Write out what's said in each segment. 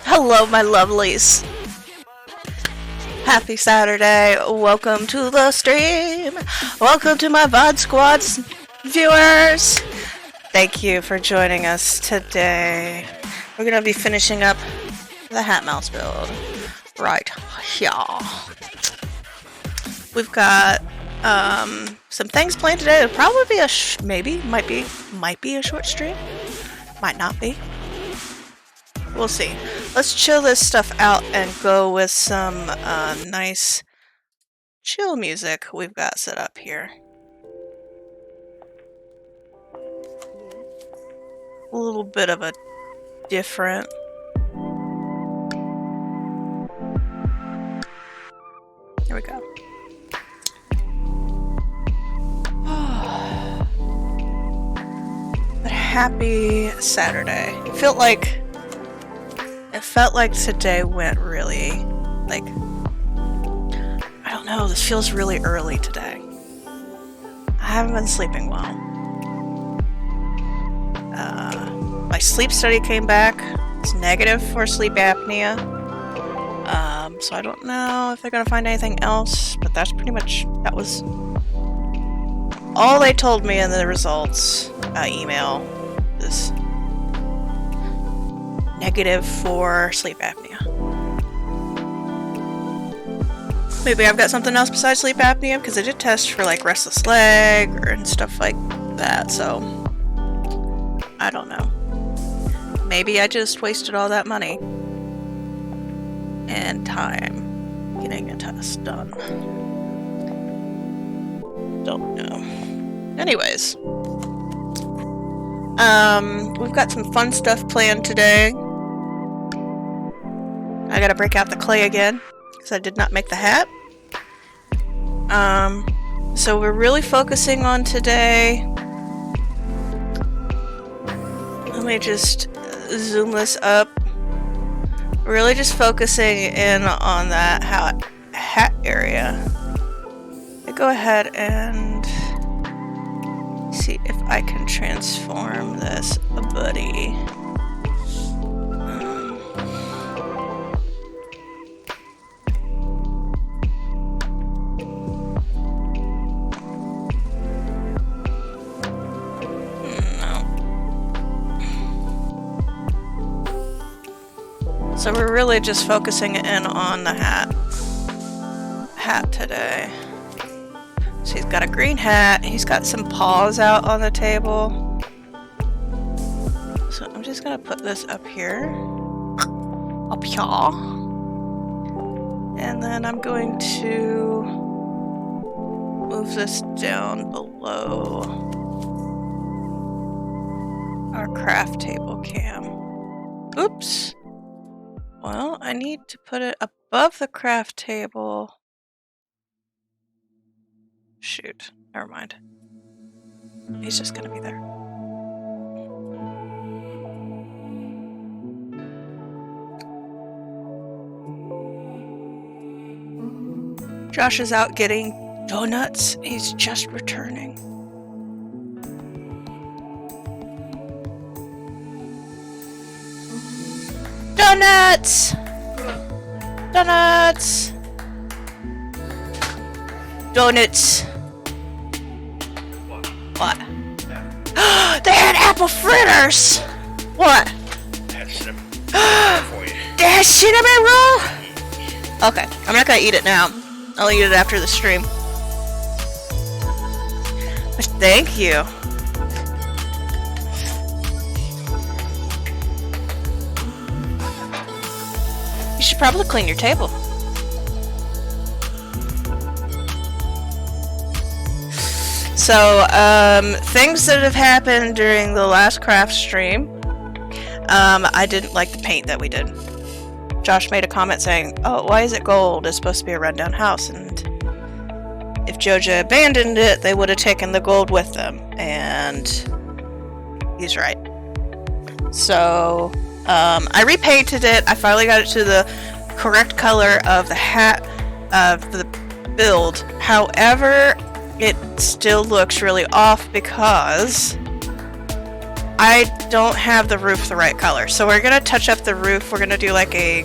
Hello, my lovelies. Happy Saturday. Welcome to the stream. Welcome to my VOD Squad's viewers. Thank you for joining us today. We're going to be finishing up the HatMouse build right here. We've got some things planned today. It'll probably be a might be a short stream. Might not be. We'll see. Let's chill this stuff out and go with some nice chill music we've got set up here. A little bit of a different. Here we go. But happy Saturday. It felt like today went really, like, I don't know, this feels really early today. I haven't been sleeping well. My sleep study came back. It's negative for sleep apnea. So I don't know if they're gonna find anything else, but that was all they told me in the results email is negative for sleep apnea. Maybe I've got something else besides sleep apnea, because I did test for like restless leg and stuff like that, so I don't know. Maybe I just wasted all that money and time getting a test done. Don't know. Anyways, we've got some fun stuff planned today. I gotta break out the clay again, because I did not make the hat. So we're really focusing on today. Let me just zoom this up. Really just focusing in on that hat area. I go ahead and see if I can transform this a buddy. So we're really just focusing in on the hat today. So he's got a green hat, he's got some paws out on the table. So I'm just gonna put this up here. Up here. And then I'm going to move this down below our craft table cam. Oops. Well, I need to put it above the craft table. Shoot, never mind. He's just gonna be there. Josh is out getting donuts. He's just returning. Donuts! Donuts! Donuts! What? They had apple fritters! What? That's cinnamon for you. They had cinnamon roll? Okay, I'm not gonna eat it now. I'll eat it after the stream. But thank you. You should probably clean your table. So, things that have happened during the last craft stream. I didn't like the paint that we did. Josh made a comment saying, "Oh, why is it gold? It's supposed to be a rundown house." And if Joja abandoned it, they would have taken the gold with them. And he's right. So, I repainted it. I finally got it to the correct color of the hat of the build. However, it still looks really off because I don't have the roof the right color. So we're gonna touch up the roof. We're gonna do like a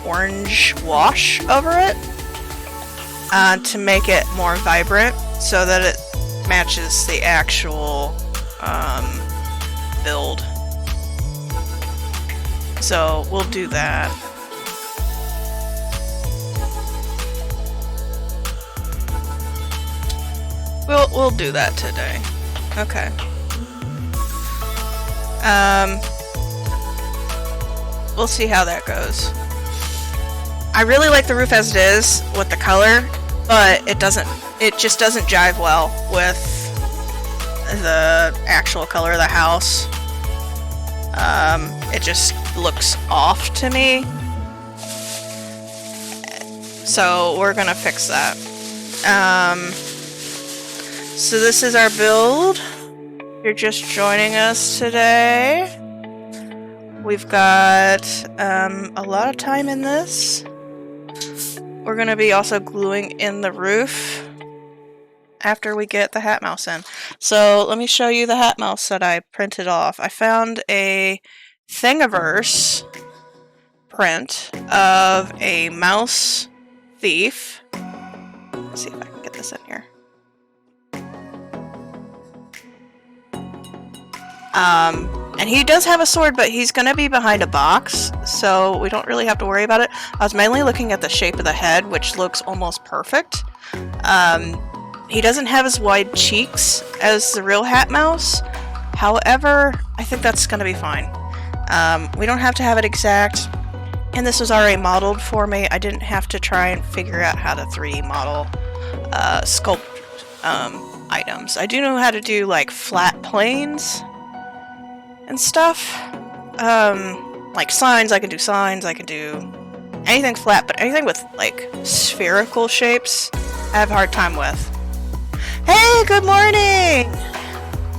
orange wash over it to make it more vibrant so that it matches the actual build. So we'll do that. We'll do that today. Okay. We'll see how that goes. I really like the roof as it is with the color, but it just doesn't jive well with the actual color of the house. It just looks off to me. So we're gonna fix that. So this is our build. You're just joining us today. We've got a lot of time in this. We're going to be also gluing in the roof after we get the HatMouse in. So let me show you the HatMouse that I printed off. I found a Thingiverse print of a mouse thief. Let's see if I can get this in here. And he does have a sword, but he's gonna be behind a box, so we don't really have to worry about it. I was mainly looking at the shape of the head, which looks almost perfect. He doesn't have as wide cheeks as the real HatMouse. However, I think that's gonna be fine. We don't have to have it exact, and this was already modeled for me. I didn't have to try and figure out how to 3D model sculpt items. I do know how to do like flat planes and stuff. Like signs, I can do signs, I can do anything flat, but anything with like spherical shapes, I have a hard time with. Hey, good morning!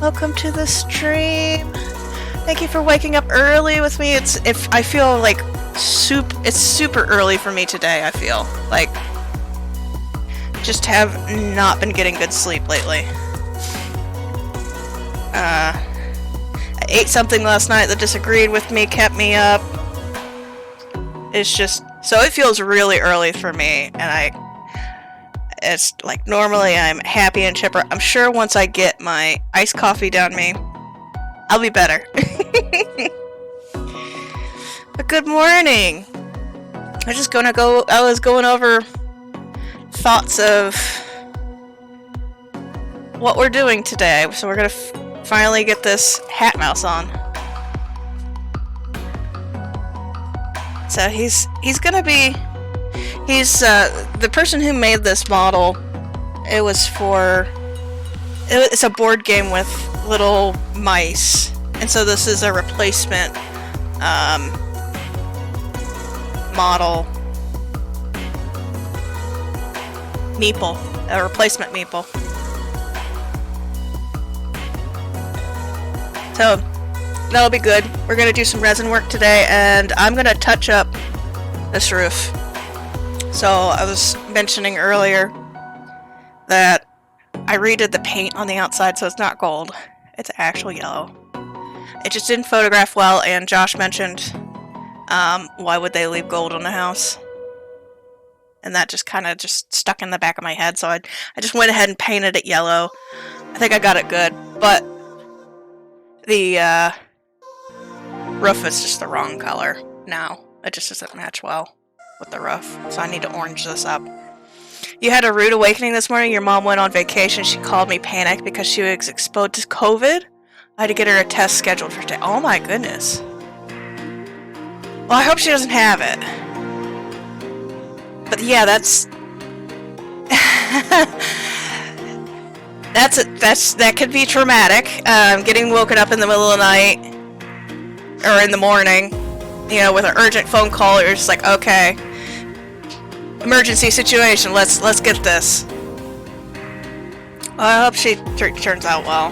Welcome to the stream. Thank you for waking up early with me. I feel like it's super early for me today, I feel. Like, just have not been getting good sleep lately. I ate something last night that disagreed with me, kept me up. It's just, so it feels really early for me, and it's like normally I'm happy and chipper. I'm sure once I get my iced coffee down me, I'll be better. But good morning. I was going over thoughts of what we're doing today. So we're gonna finally get this HatMouse on. So he's gonna be, the person who made this model, it's a board game with little mice. And so this is a replacement model meeple, a replacement meeple. So that'll be good. We're gonna do some resin work today, and I'm gonna touch up this roof. So I was mentioning earlier that I redid the paint on the outside, so it's not gold. It's actual yellow. It just didn't photograph well, and Josh mentioned, why would they leave gold on the house? And that just kind of just stuck in the back of my head, so I just went ahead and painted it yellow. I think I got it good, but the roof is just the wrong color now. It just doesn't match well with the roof, so I need to orange this up. You had a rude awakening this morning. Your mom went on vacation. She called me panicked because she was exposed to COVID. I had to get her a test scheduled for today. Oh my goodness. Well, I hope she doesn't have it. But yeah, that could be traumatic. Getting woken up in the middle of the night or in the morning, you know, with an urgent phone call. You're just like, okay, emergency situation. Let's get this. Well, I hope she turns out well.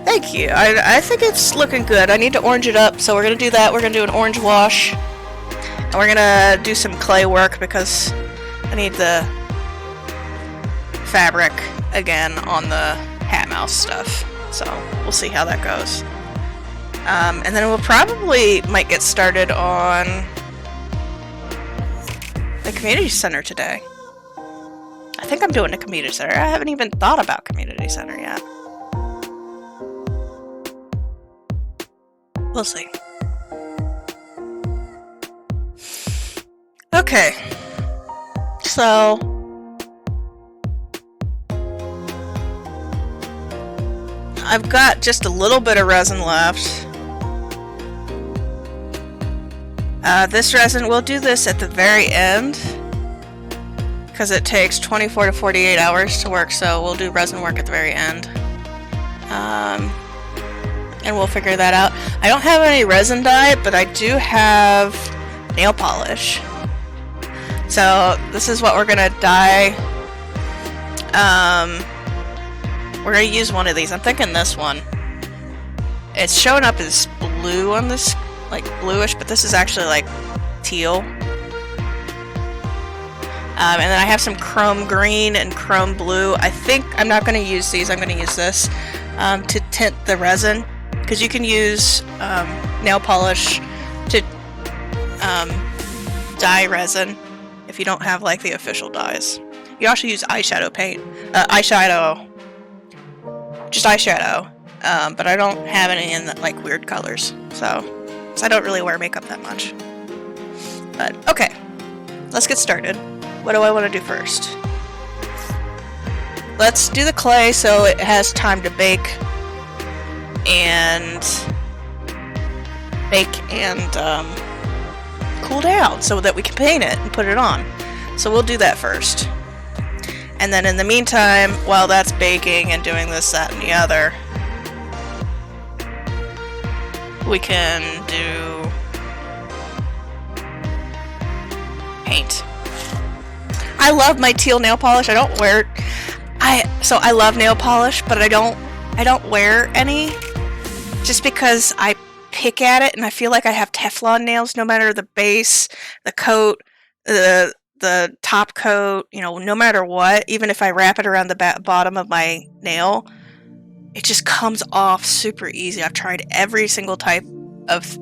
Thank you. I think it's looking good. I need to orange it up, so we're gonna do that. We're gonna do an orange wash, and we're gonna do some clay work because I need the fabric again on the HatMouse stuff. So we'll see how that goes. And then we'll probably might get started on the community center today. I think I'm doing a community center. I haven't even thought about community center yet. We'll see. Okay. So I've got just a little bit of resin left. This resin, we'll do this at the very end because it takes 24 to 48 hours to work, so we'll do resin work at the very end. And we'll figure that out. I don't have any resin dye, but I do have nail polish. So this is what we're gonna dye. We're gonna use one of these. I'm thinking this one. It's showing up as blue on this, like bluish, but this is actually like teal. And then I have some chrome green and chrome blue. I think I'm not gonna use these. I'm gonna use this to tint the resin. Because you can use nail polish to dye resin if you don't have like the official dyes. You also use eyeshadow paint, just eyeshadow. But I don't have any in the, like weird colors, so I don't really wear makeup that much. But okay, let's get started. What do I want to do first? Let's do the clay so it has time to bake and cool down so that we can paint it and put it on. So we'll do that first. And then in the meantime, while that's baking and doing this, that, and the other, we can do paint. I love my teal nail polish. I don't wear I love nail polish, but I don't wear any just because I pick at it and I feel like I have Teflon nails no matter the base, the coat, the top coat, you know, no matter what, even if I wrap it around the bottom of my nail, it just comes off super easy. I've tried every single type of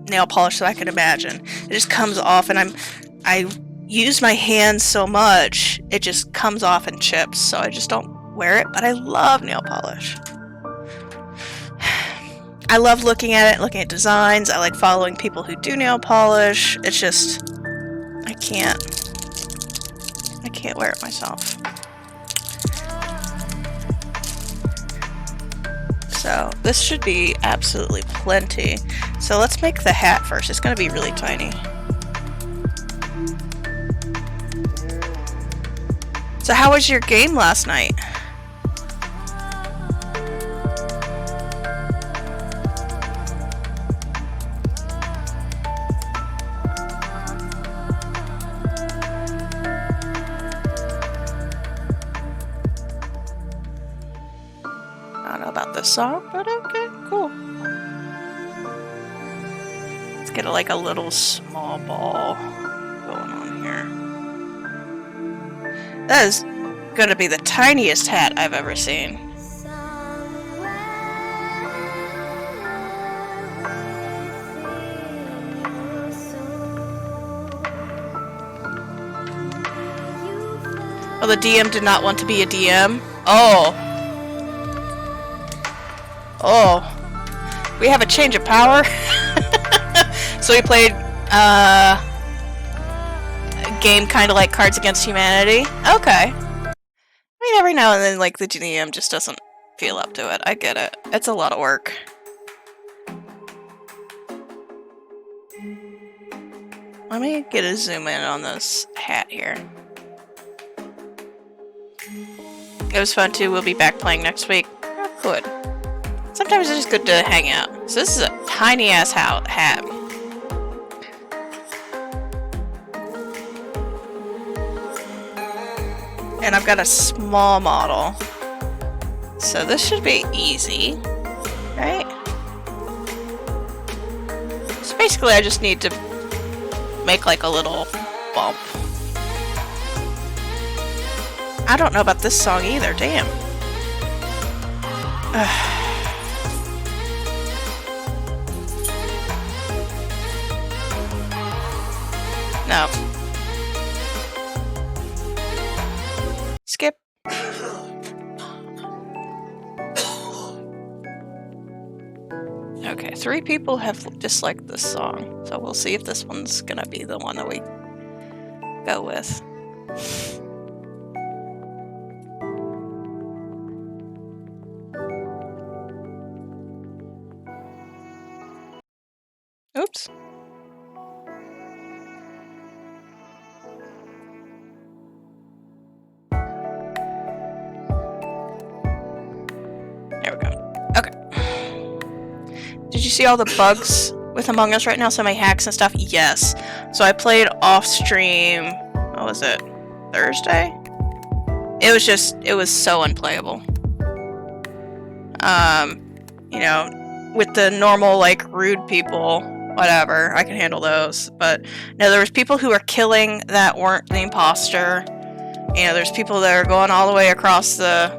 nail polish that I can imagine. It just comes off, and I use my hands so much, it just comes off and chips, so I just don't wear it, but I love nail polish. I love looking at it, looking at designs. I like following people who do nail polish. It's just, I can't wear it myself. So this should be absolutely plenty. So let's make the hat first. It's going to be really tiny. So how was your game last night? I don't know about this song, but okay, cool. Let's get like a little small ball going on here. That is gonna be the tiniest hat I've ever seen. Oh, the DM did not want to be a DM? Oh. Oh. We have a change of power. So we played a game kind of like Cards Against Humanity. Okay. I mean, every now and then, like, the DM just doesn't feel up to it. I get it. It's a lot of work. Let me get a zoom in on this hat here. It was fun too. We'll be back playing next week. Oh, good. Sometimes it's just good to hang out. So this is a tiny ass hat. And I've got a small model. So this should be easy, right? So basically I just need to make like a little bump. I don't know about this song either, damn. No. Skip. Okay, 3 people have disliked this song, so we'll see if this one's gonna be the one that we go with. Oops. There we go. Okay. Did you see all the bugs with Among Us right now? So many hacks and stuff? Yes. So I played off stream, what was it? Thursday? It was so unplayable. You know, with the normal, like, rude people, whatever, I can handle those. But, no, there was people who were killing that weren't the imposter. You know, there's people that are going all the way across the...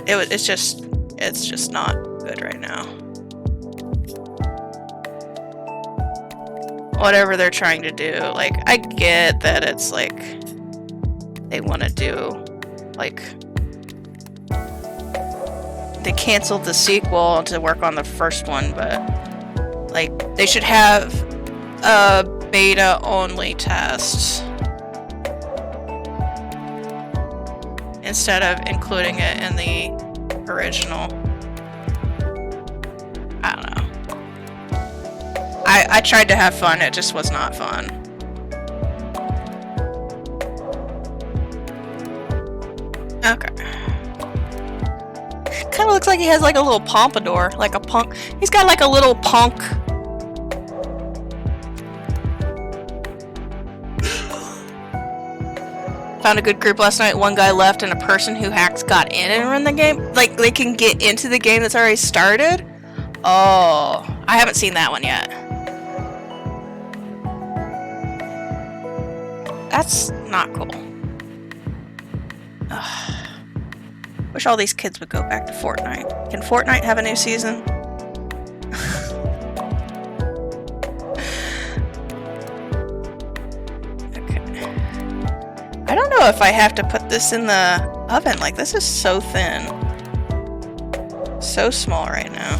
It's just not good right now. Whatever they're trying to do, like, I get that it's, like, they want to do, like... They canceled the sequel to work on the first one, but like they should have a beta only test instead of including it in the original. I don't know. I tried to have fun, it just was not fun. Okay. Kind of looks like he has like a little pompadour, like a punk. He's got like a little punk. Found a good group last night. One guy left and a person who hacks got in and run the game. Like they can get into the game that's already started. Oh, I haven't seen that one yet. That's not cool. Ugh. Wish all these kids would go back to Fortnite. Can Fortnite have a new season? Okay. I don't know if I have to put this in the oven. Like, this is so thin. So small right now.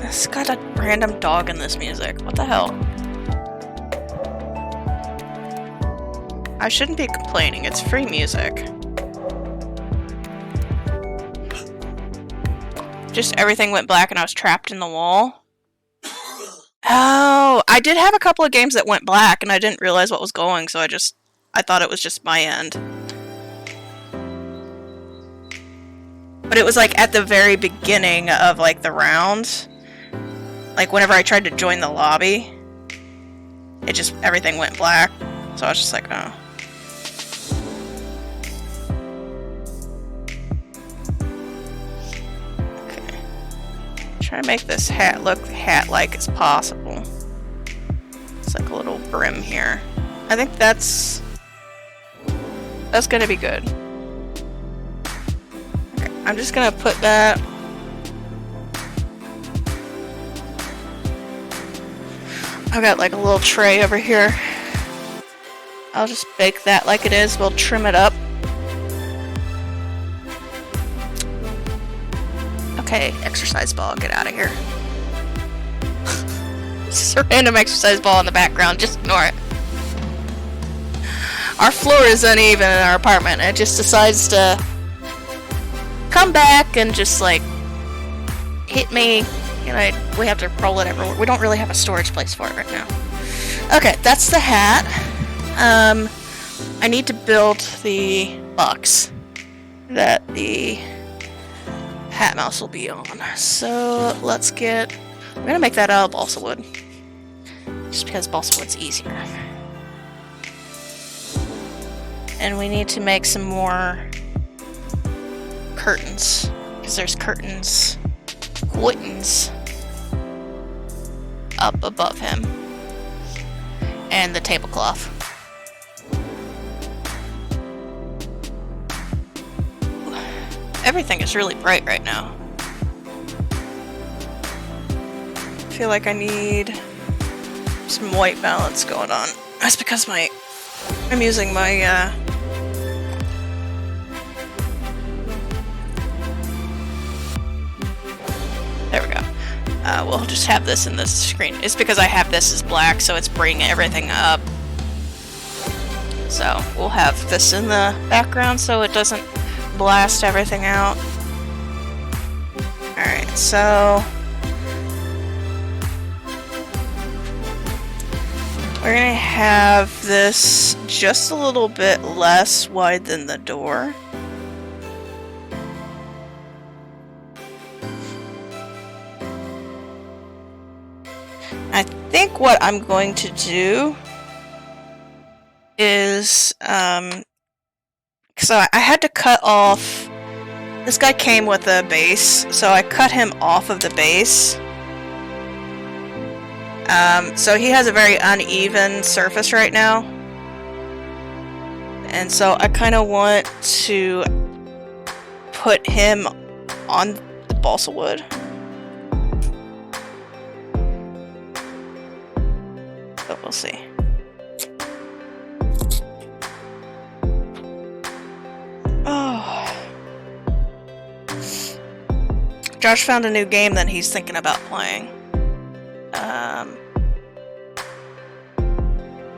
It's got a random dog in this music. What the hell? I shouldn't be complaining. It's free music. Just everything went black and I was trapped in the wall. Oh, I did have a couple of games that went black and I didn't realize what was going, so I thought it was just my end. But it was like at the very beginning of like the round. Like whenever I tried to join the lobby, it just, everything went black. So I was just like, oh. Try to make this hat look hat-like as possible. It's like a little brim here. I think that's gonna be good. Okay, I'm just gonna put that. I've got like a little tray over here. I'll just bake that like it is. We'll trim it up. Okay, exercise ball, get out of here. It's just a random exercise ball in the background, just ignore it. Our floor is uneven in our apartment, and it just decides to come back and just like hit me. You know, we have to roll it everywhere. We don't really have a storage place for it right now. Okay, that's the hat. I need to build the box that the HatMouse will be on. So let's get... I'm gonna make that out of balsa wood. Just because balsa wood's easier. And we need to make some more curtains. Because there's curtains up above him. And the tablecloth. Everything is really bright right now. I feel like I need some white balance going on. That's because I'm using my there we go. We'll just have this in this screen. It's because I have this as black, so it's bringing everything up. So we'll have this in the background so it doesn't blast everything out. Alright, so we're gonna have this just a little bit less wide than the door. I think what I'm going to do is so I had to cut off, this guy came with a base, so I cut him off of the base. So he has a very uneven surface right now. And so I kind of want to put him on the balsa wood. But we'll see. Oh. Josh found a new game that he's thinking about playing.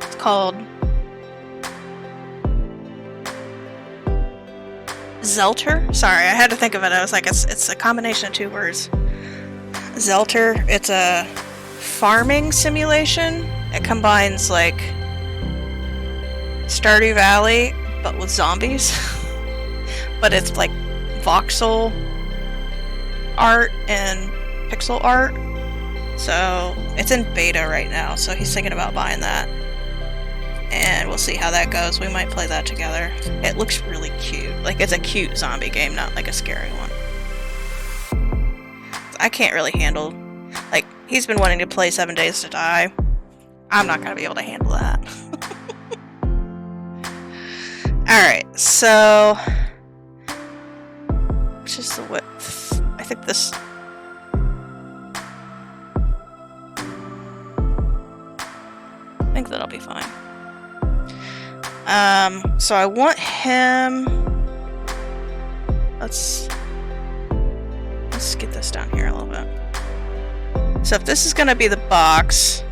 It's called Zelter? Sorry, I had to think of it. I was like, it's a combination of two words. Zelter, it's a farming simulation. It combines like Stardew Valley, but with zombies. But it's like voxel art and pixel art. So it's in beta right now, so he's thinking about buying that. And we'll see how that goes. We might play that together. It looks really cute. Like, it's a cute zombie game, not like a scary one. I can't really handle... Like, he's been wanting to play 7 Days to Die. I'm not gonna be able to handle that. Alright, so... Which is the width? I think this... I think that'll be fine. So I want him... Let's get this down here a little bit. So if this is gonna be the box...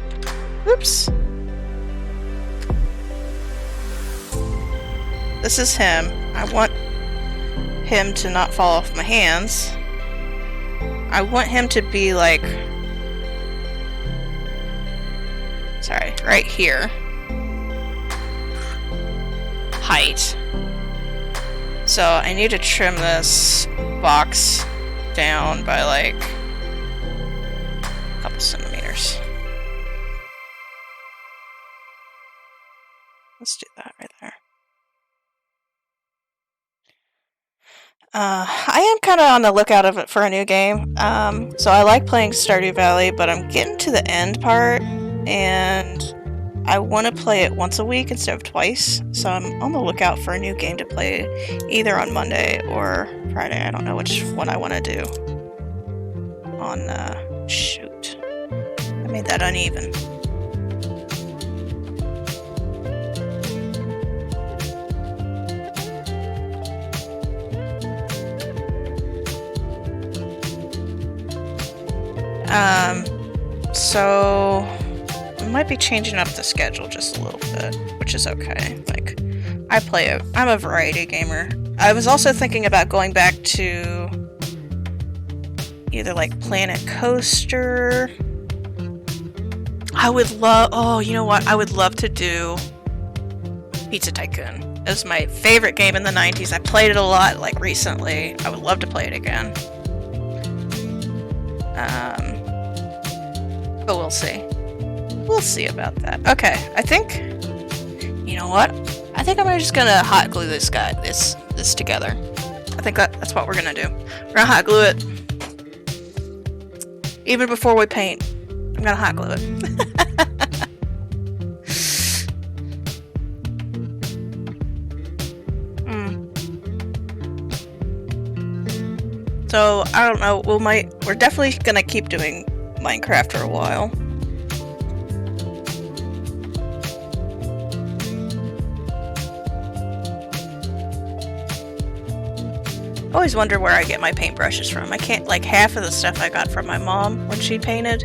Oops. This is him. I want him to not fall off my hands. I want him to be like... Sorry, right here. Height. So I need to trim this box down by like a couple centimeters. Let's do that right there. I am kind of on the lookout for a new game. So I like playing Stardew Valley, but I'm getting to the end part, and I want to play it once a week instead of twice. So I'm on the lookout for a new game to play either on Monday or Friday. I don't know which one I want to do. Shoot. I made that uneven. So I might be changing up the schedule just a little bit, which is okay. Like, I'm a variety gamer. I was also thinking about going back to either like Planet Coaster. You know what? I would love to do Pizza Tycoon. It was my favorite game in the 90s. I played it a lot, like, recently. I would love to play it again. But we'll see. We'll see about that. Okay, I think... You know what? I think I'm just gonna hot glue this together. I think that's what we're gonna do. We're gonna hot glue it. Even before we paint. I'm gonna hot glue it. So, I don't know, we're definitely gonna keep doing Minecraft for a while. I always wonder where I get my paintbrushes from. I can't, like, half of the stuff I got from my mom when she painted.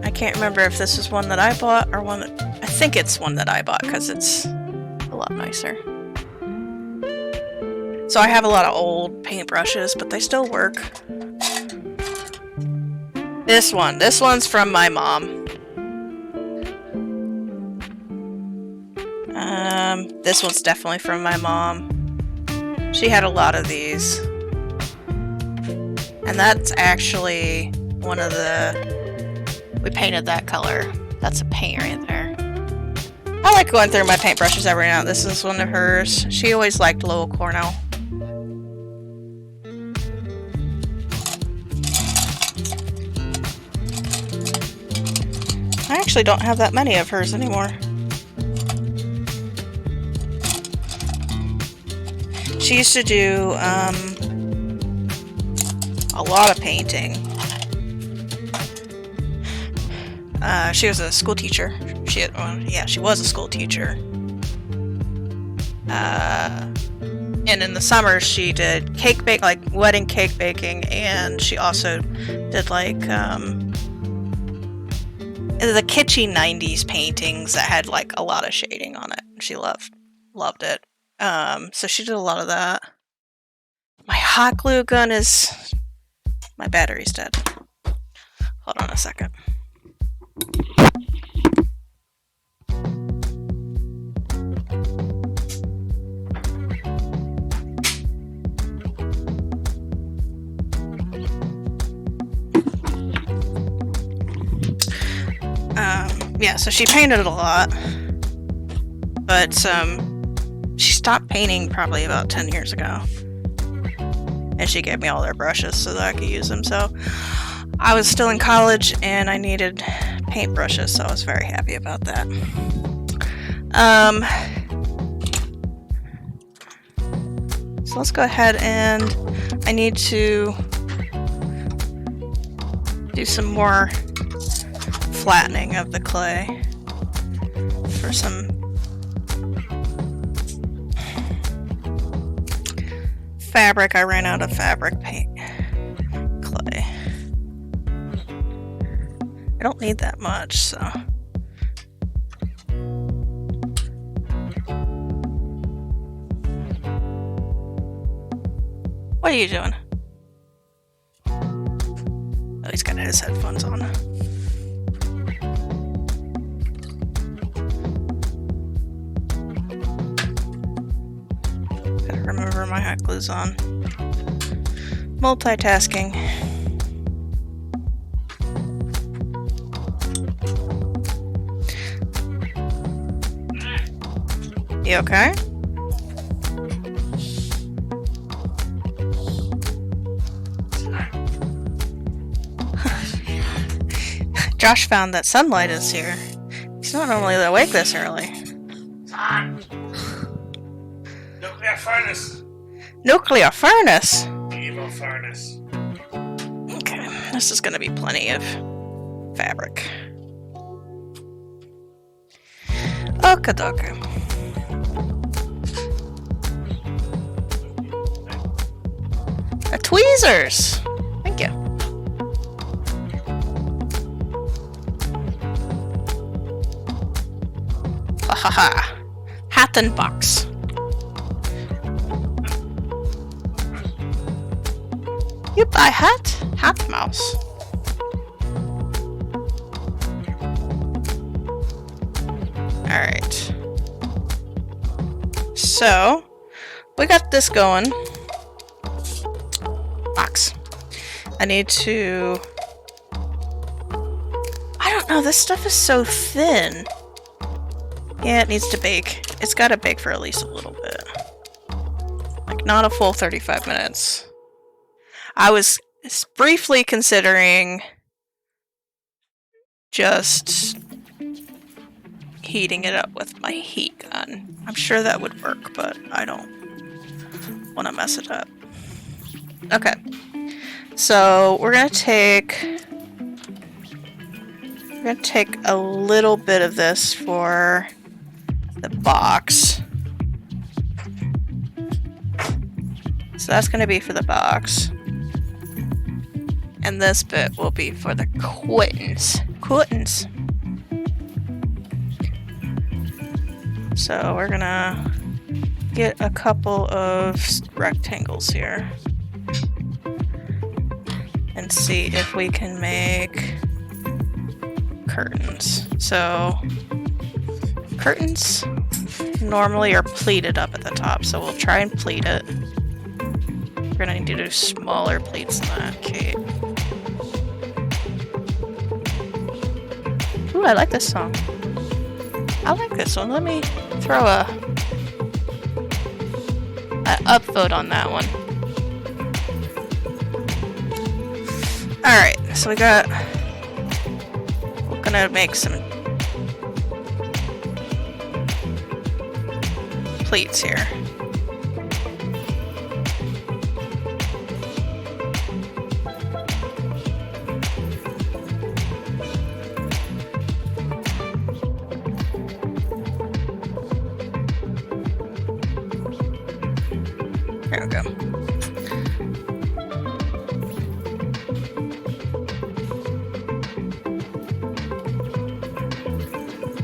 I can't remember if this is one that I bought or one that... I think it's one that I bought because it's a lot nicer. So I have a lot of old paintbrushes, but they still work. This one's from my mom. This one's definitely from my mom. She had a lot of these. And that's actually one of the... We painted that color. That's a paint right there. I like going through my paintbrushes every now and then. This is one of hers. She always liked Lowell Cornell. I actually don't have that many of hers anymore. She used to do a lot of painting. She was a school teacher. She was a school teacher. And in the summer she did wedding cake baking, and she also did like the kitschy 90s paintings that had like a lot of shading on it. She loved it. So she did a lot of that. My hot glue gun is... My battery's dead. Hold on a second. Yeah, so she painted a lot. But, she stopped painting probably about 10 years ago. And she gave me all their brushes so that I could use them. So I was still in college and I needed paintbrushes, so I was very happy about that. So let's go ahead and I need to do some more flattening of the clay. for some fabric. I ran out of fabric paint. Clay. I don't need that much, so. What are you doing? Oh, he's got his headphones on. Gotta remember my hot glue's on. Multitasking. You okay? Josh found that sunlight is here. He's not normally awake this early. Nuclear furnace. Nuclear furnace? Evil furnace. Okay, this is gonna be plenty of fabric. Okadoka. Tweezers! Thank you. Ha ha ha. Hat and box. You buy hat? HatMouse. Alright. So, we got this going. Box. I need to... I don't know, this stuff is so thin. Yeah, it needs to bake. It's gotta bake for at least a little bit. Like, not a full 35 minutes. I was briefly considering just heating it up with my heat gun. I'm sure that would work, but I don't want to mess it up. Okay, so we're gonna take a little bit of this for the box. So that's gonna be for the box. And this bit will be for the curtains. Curtains. So we're gonna get a couple of rectangles here. And see if we can make curtains. So curtains normally are pleated up at the top, so we'll try and pleat it. We're gonna need to do smaller pleats than that, Kate. Ooh, I like this song. I like this one. Let me throw a upvote on that one. Alright, so we're gonna make some pleats here. There we go.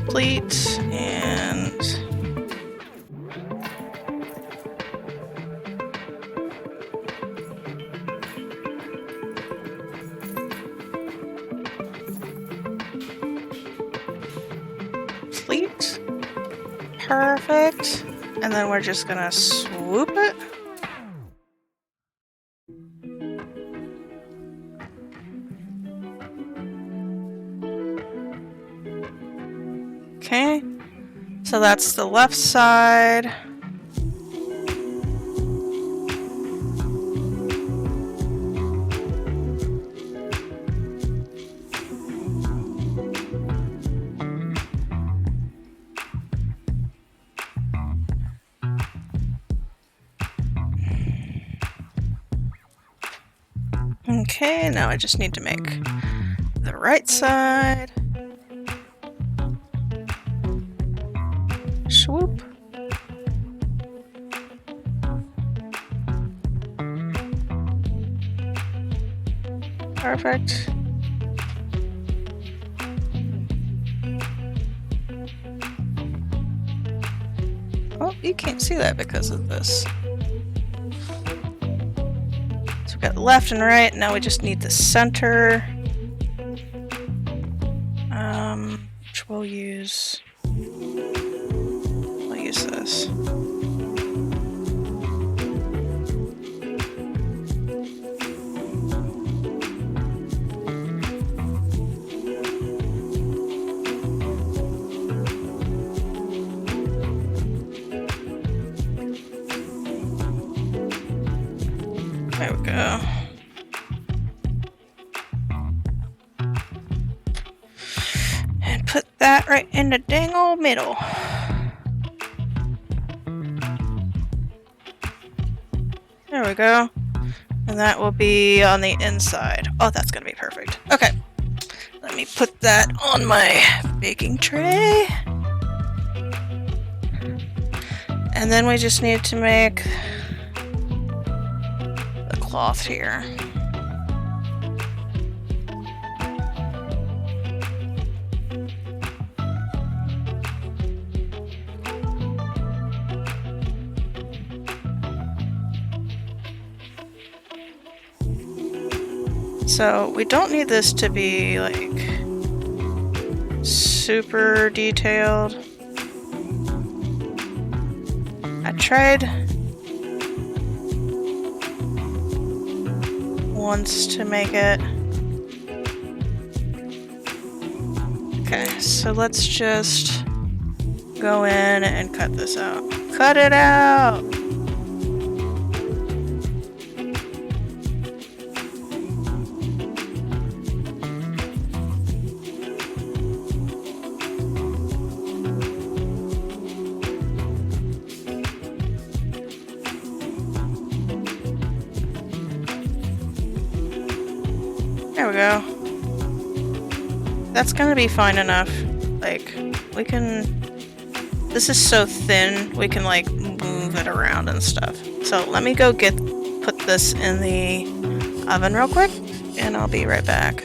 Pleat and pleat. Perfect. And then we're just gonna swoop it. Okay, so that's the left side. Okay, now I just need to make the right side. Swoop. Perfect. Oh, you can't see that because of this. So we've got left and right. Now we just need the center. Which we'll use. We'll use this. There we go. And put that right in the dang old middle. There we go. And that will be on the inside. Oh, that's gonna be perfect. Okay. Let me put that on my baking tray. And then we just need to make the cloth here. So we don't need this to be like super detailed. I tried once to make it. Okay, so let's just go in and cut this out. Cut it out! There we go. That's gonna be fine enough. Like, we can... This is so thin, we can, like, move it around and stuff. So let me go put this in the oven real quick, and I'll be right back.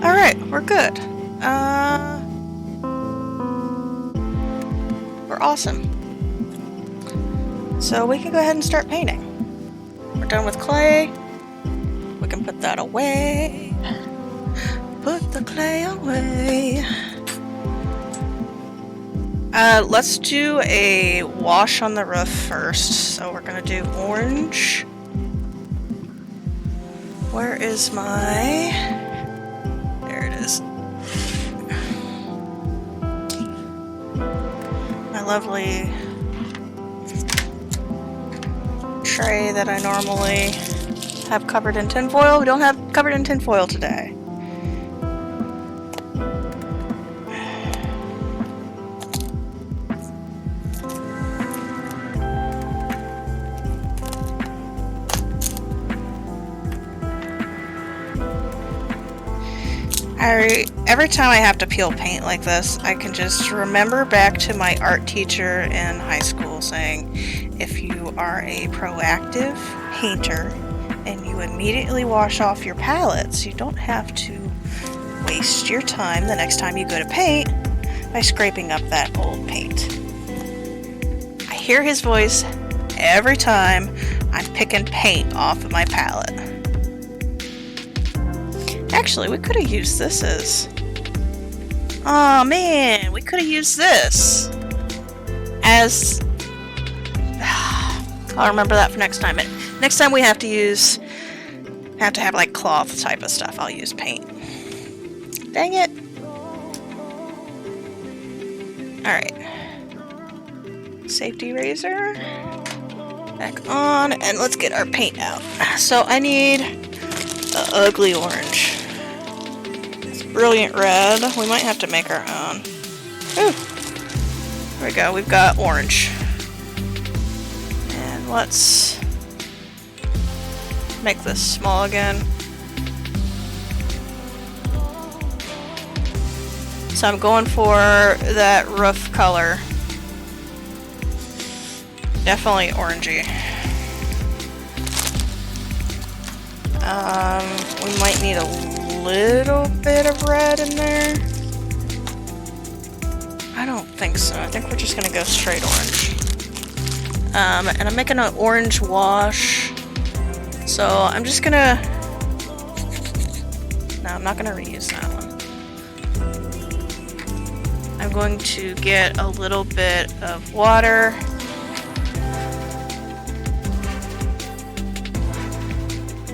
Alright, we're good. We're awesome. So we can go ahead and start painting. We're done with clay. We can put that away. Put the clay away. Let's do a wash on the roof first. So we're gonna do orange. Where is my... There it is. My lovely tray that I normally have covered in tinfoil. We don't have covered in tinfoil today. Every time I have to peel paint like this, I can just remember back to my art teacher in high school saying, if you are a proactive painter and you immediately wash off your palettes, you don't have to waste your time the next time you go to paint by scraping up that old paint. I hear his voice every time I'm picking paint off of my palette. Actually, we could have used this as... Oh man, we could have used this as... I'll remember that for next time. Next time we have to have like cloth type of stuff, I'll use paint. Dang it. Alright. Safety razor. Back on, and let's get our paint out. So I need an ugly orange. It's brilliant red. We might have to make our own. Ooh. There we go. We've got orange. And let's make this small again. So I'm going for that roof color. Definitely orangey. We might need a little bit of red in there. I don't think so. I think we're just gonna go straight orange. And I'm making an orange wash. So I'm just gonna... No, I'm not gonna reuse that one. I'm going to get a little bit of water.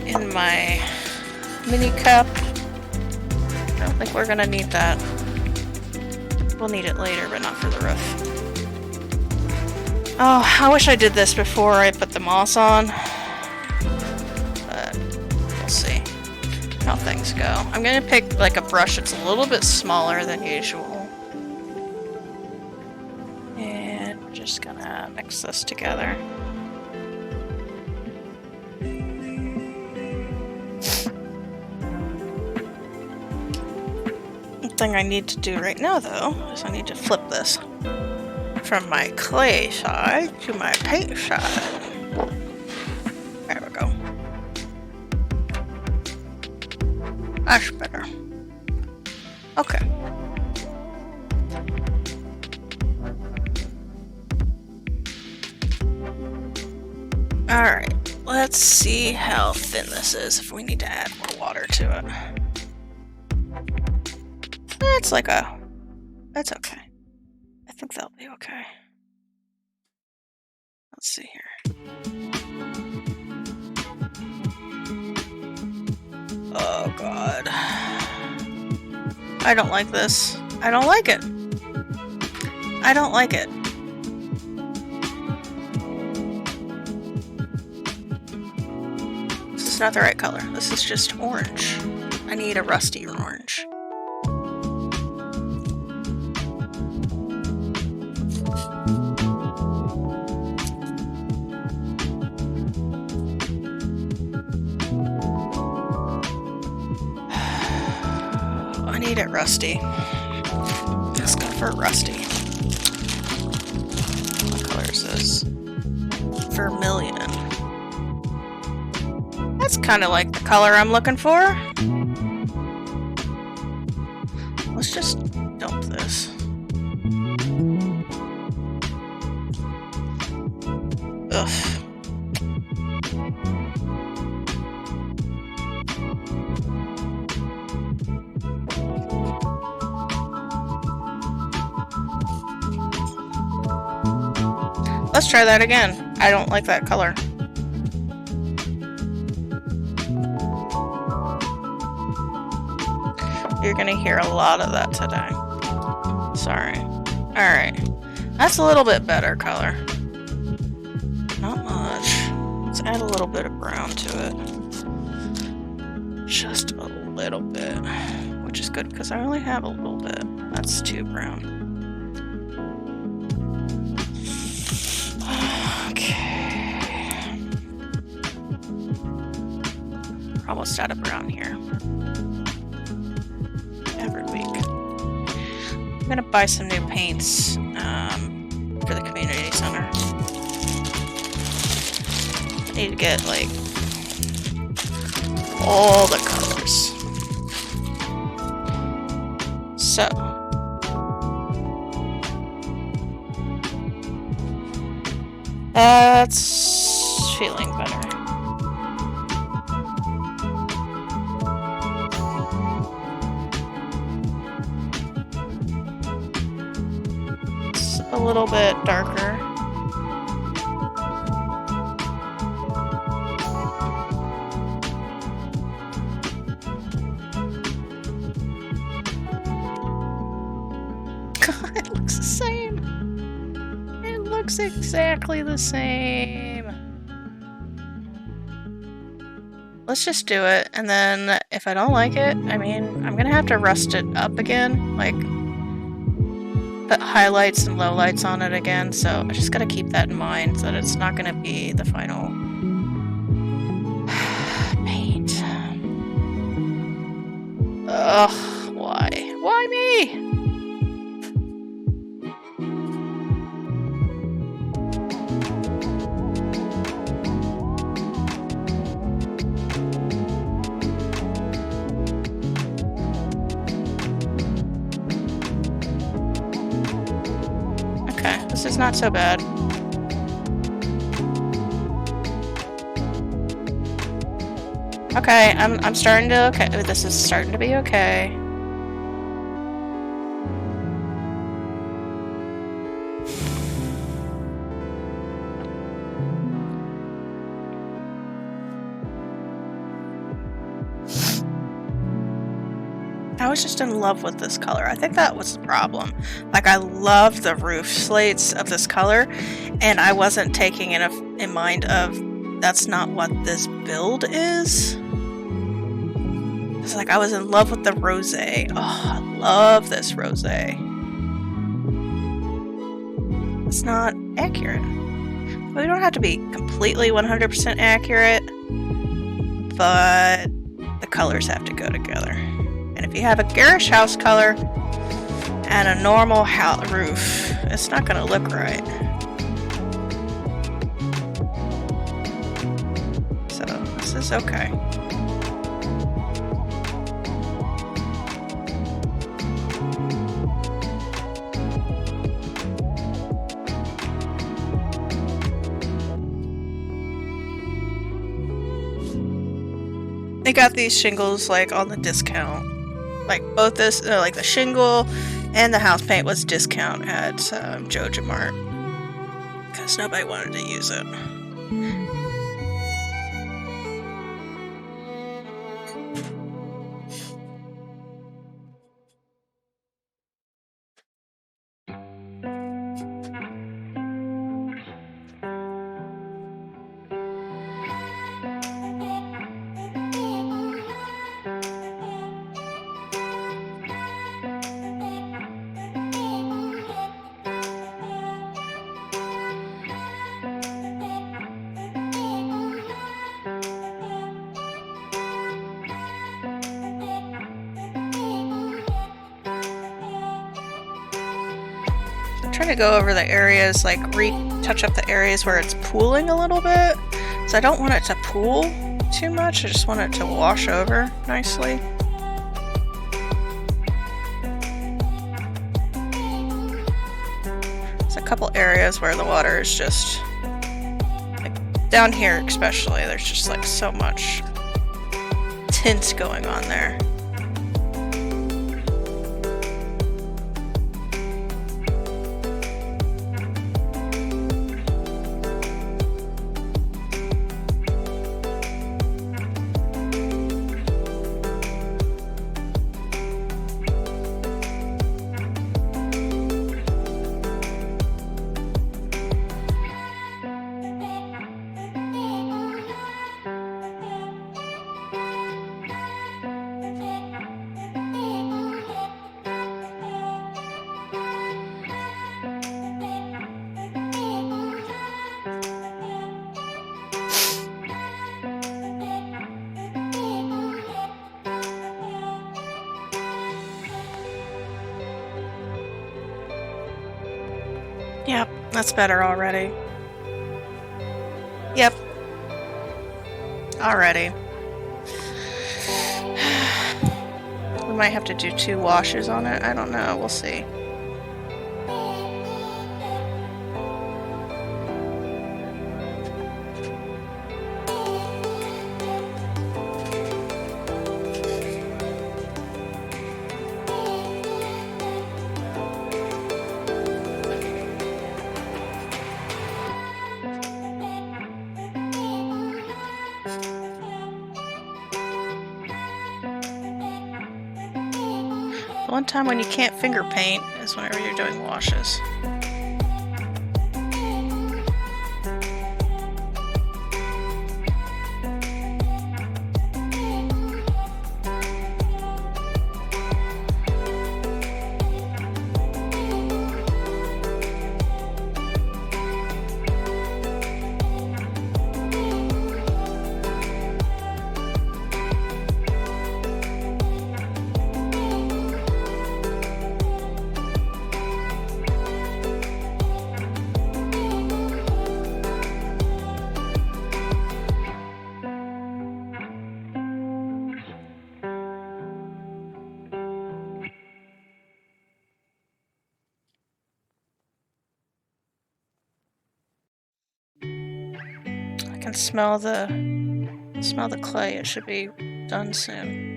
In my mini cup. I don't think we're gonna need that. We'll need it later, but not for the roof. Oh, I wish I did this before I put the moss on. But we'll see how things go. I'm gonna pick like a brush that's a little bit smaller than usual. And we're just gonna mix this together. Thing I need to do right now though is I need to flip this from my clay side to my paint side. There we go. That's better. Okay. Alright, let's see how thin this is if we need to add more water to it. That's like a... That's okay. I think that'll be okay. Let's see here. Oh god. I don't like this. I don't like it. I don't like it. This is not the right color. This is just orange. I need a rusty orange. I need it rusty. Let's go for rusty. What color is this? Vermilion. That's kind of like the color I'm looking for. Let's just dump this. Ugh. Let's try that again. I don't like that color. You're gonna hear a lot of that today. Sorry. Alright. That's a little bit better color. Not much. Let's add a little bit of brown to it. Just a little bit. Which is good because I only have a little bit. That's too brown. Almost out of brown here. Every week. I'm gonna buy some new paints for the community center. I need to get like all the colors. So that's feeling better. A little bit darker. God, it looks the same. looks exactly the same. Let's just do it, and then if I don't like it, I mean, I'm gonna have to rust it up again, like put highlights and lowlights on it again, so I just gotta keep that in mind, that it's not gonna be the final paint. Ugh, why? Why me? Okay, this is not so bad. Okay, I'm starting to okay. This is starting to be okay. I was just in love with this color. I think that was the problem. Like, I love the roof slates of this color, and I wasn't taking enough in mind of that's not what this build is. It's like I was in love with the rosé. Oh, I love this rosé. It's not accurate. We don't have to be completely 100% accurate, but the colors have to go together. And if you have a garish house color and a normal roof, it's not going to look right. So this is okay. They got these shingles like on the discount. Like both this, like the shingle and the house paint was discount at Joja Mart because nobody wanted to use it. Trying to go over the areas, like touch up the areas where it's pooling a little bit. So I don't want it to pool too much, I just want it to wash over nicely. There's a couple areas where the water is just, like down here especially, there's just like so much tint going on there. Yep, that's better already. Yep. Already. We might have to do 2 washes on it. I don't know. We'll see. One time when you can't finger paint is whenever you're doing washes. can smell the clay. It should be done soon.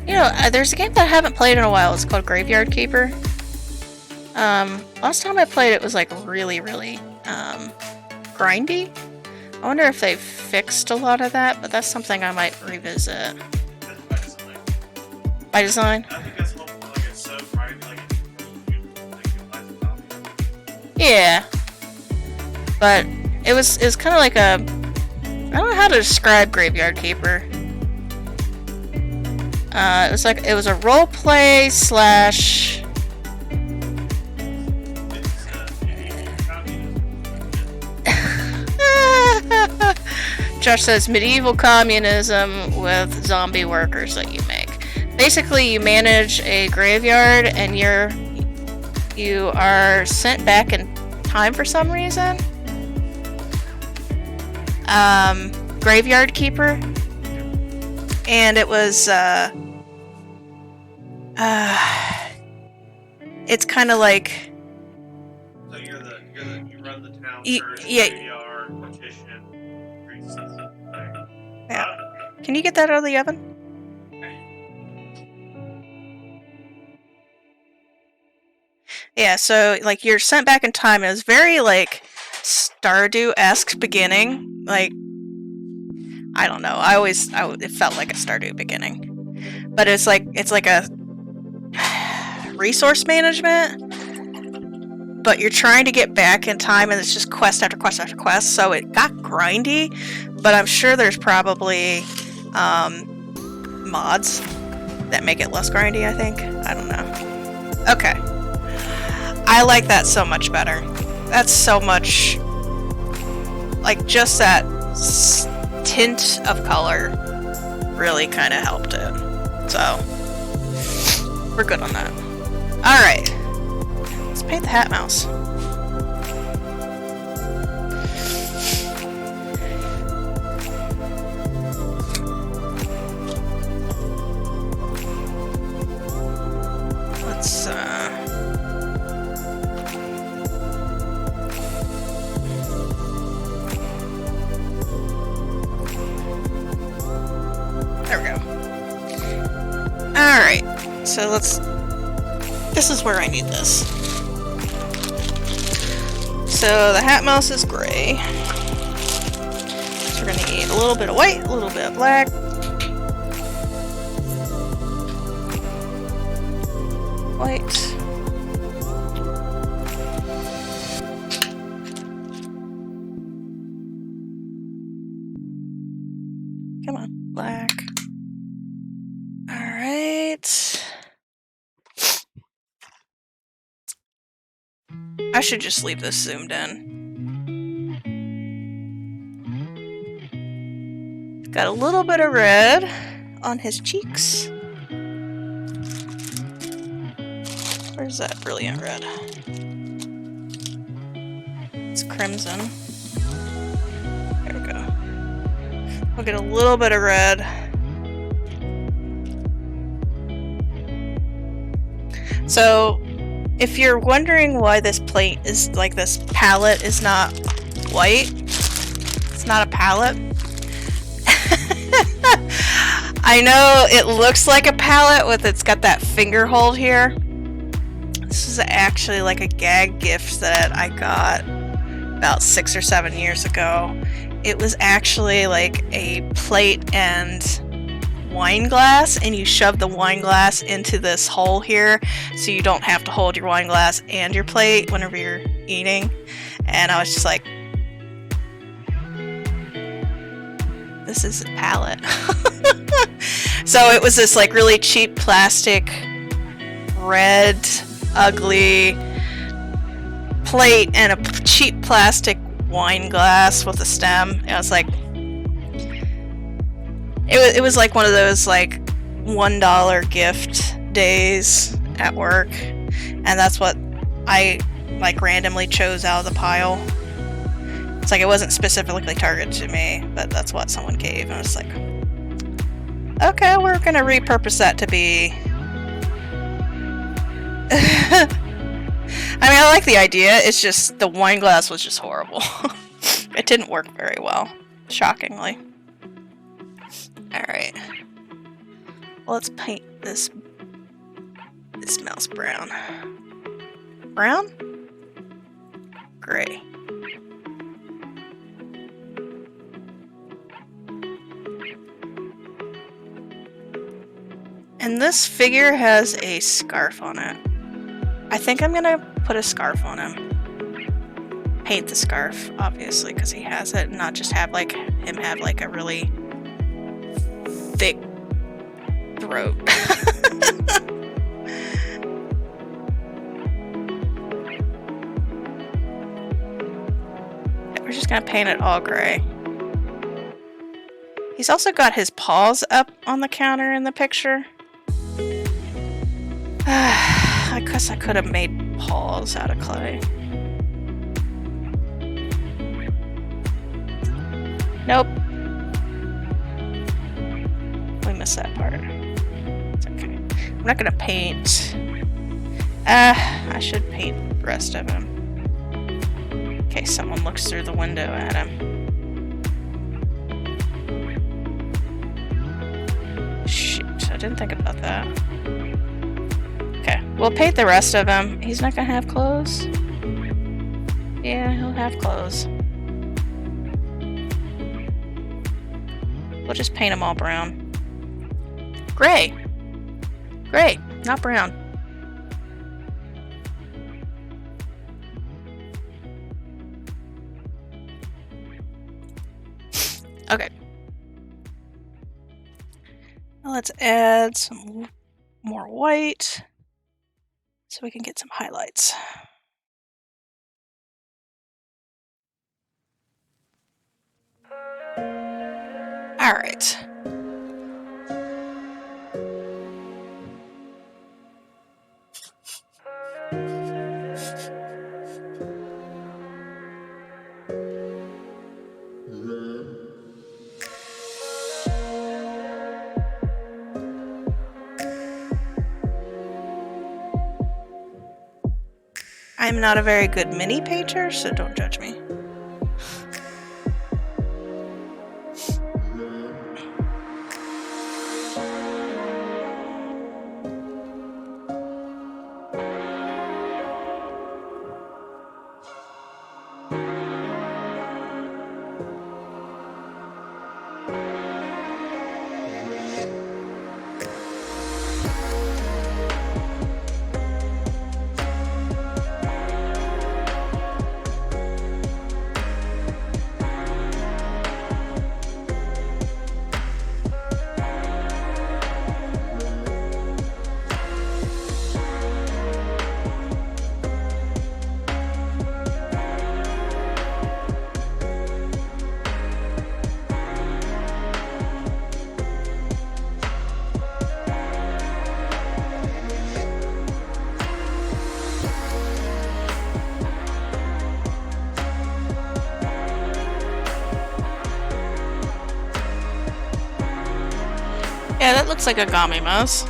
You know, there's a game that I haven't played in a while. It's called Graveyard Keeper. Last time I played it was like really, grindy. I wonder if they've fixed a lot of that, but that's something I might revisit. That's by design. By design? I think that's what, like, it's so bright, like, Yeah. But it was kind of like a... I don't know how to describe Graveyard Keeper. It was a role play slash. Josh says medieval communism with zombie workers that you make. Basically, you manage a graveyard, and you are sent back in time for some reason. Graveyard Keeper, and it was it's kind of like. So you run the town. Yeah. Partition. Yeah. Can you get that out of the oven? Yeah, so like you're sent back in time, and it's very like Stardew-esque beginning. Like, I don't know. It felt like a Stardew beginning, but it's like a resource management. But you're trying to get back in time, and it's just quest after quest after quest. So it got grindy, but I'm sure there's probably mods that make it less grindy. I think. I don't know. Okay. I like that so much better. That's so much, like, just that tint of color really kind of helped it. So, we're good on that. Alright. Let's paint the HatMouse. Let's, there we go. Alright, so this is where I need this. So the HatMouse is gray. So we're gonna need a little bit of white, a little bit of black. White. Come on, black. Alright. I should just leave this zoomed in. Got a little bit of red on his cheeks. Where's that brilliant red? It's crimson. There we go. We'll get a little bit of red. So, if you're wondering why this plate is like this palette is not white, it's not a palette. I know it looks like a palette it's got that finger hold here. This is actually like a gag gift that I got about 6 or 7 years ago. It was actually like a plate and wine glass, and you shove the wine glass into this hole here so you don't have to hold your wine glass and your plate whenever you're eating. And I was just like, this is a palette. So it was this like really cheap plastic, red, ugly plate and a cheap plastic wine glass with a stem. And I was like, it was like one of those like $1 gift days at work, and that's what I like randomly chose out of the pile. It's like it wasn't specifically targeted to me, but that's what someone gave, and I was like, okay, we're gonna repurpose that to be. I mean, I like the idea. It's just the wine glass was just horrible. It didn't work very well, shockingly. Alright. Well, let's paint this mouse brown. Brown? Gray. And this figure has a scarf on it. I think I'm gonna put a scarf on him. Paint the scarf, obviously, because he has it, and not just have like him have like a really thick throat. We're just gonna paint it all gray. He's also got his paws up on the counter in the picture. I guess I could have made paws out of clay. Nope. We missed that part. It's okay. I'm not gonna paint. I should paint the rest of him. In case someone looks through the window at him. Shoot, I didn't think about that. Okay, we'll paint the rest of him. He's not gonna have clothes? Yeah, he'll have clothes. We'll just paint them all brown. Gray! Gray, not brown. Okay. Now let's add some more white so we can get some highlights. All right. I'm not a very good mini painter, so don't judge me. Yeah, that looks like a Gami mouse.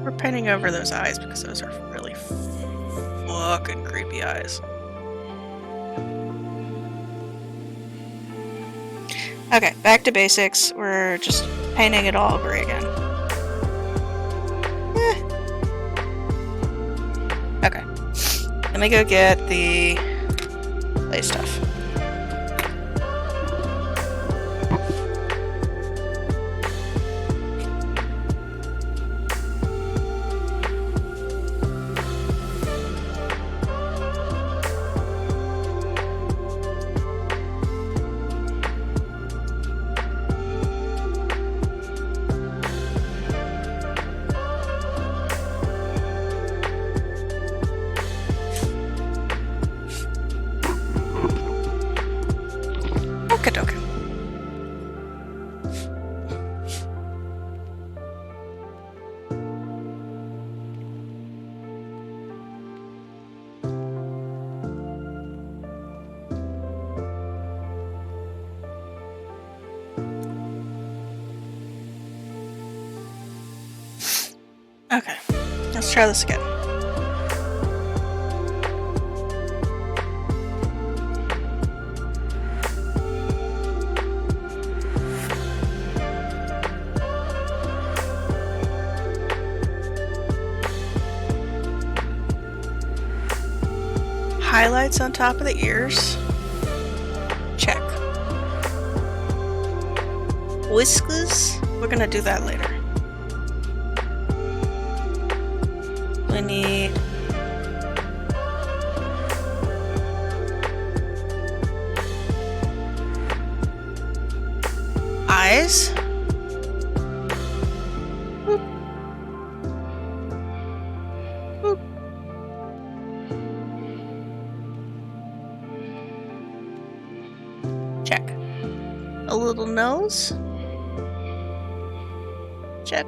We're painting over those eyes because those are really fucking creepy eyes. Okay, back to basics. We're just painting it all over again. Okay. Let me go get the play stuff. Okay. Okay, let's try this again. Highlights on top of the ears. Check. Whiskers? We're gonna do that later. We need eyes. Boop. Boop. Check. A little nose. Check.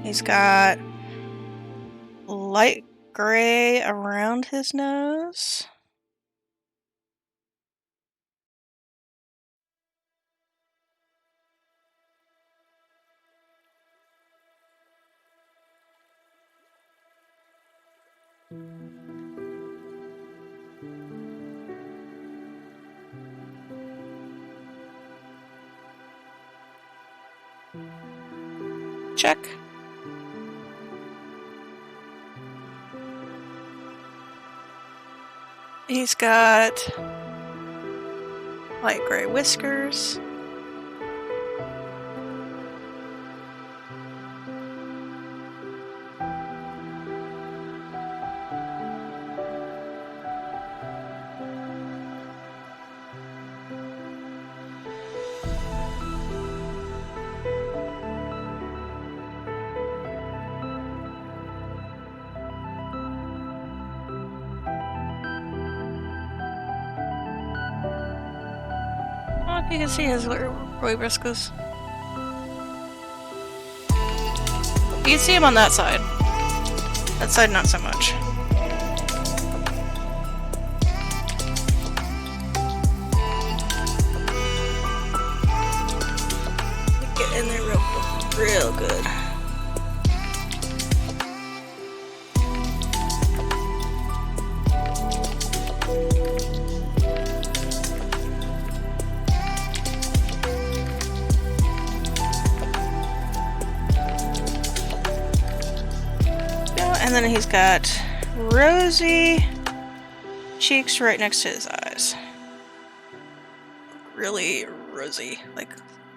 He's got light gray around his nose. Check. He's got light gray whiskers. You can see his Roy Briscoes. You can see him on that side. That side, not so much. Get in there real good. And then he's got rosy cheeks right next to his eyes. Really rosy, like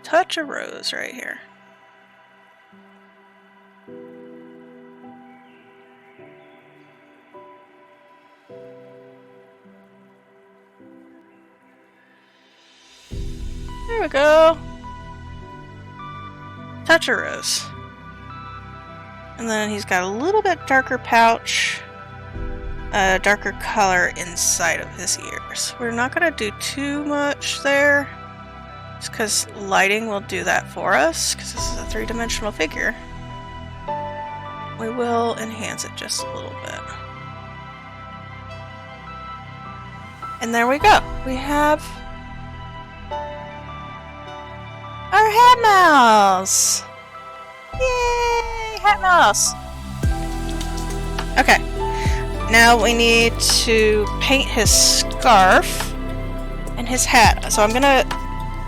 touch of rose right here. There we go. Touch of rose. And then he's got a little bit darker pouch, a darker color inside of his ears. We're not going to do too much there, just because lighting will do that for us, because this is a three-dimensional figure. We will enhance it just a little bit. And there we go. We have our HatMouse! HatMouse! Okay. Now we need to paint his scarf and his hat. So I'm gonna,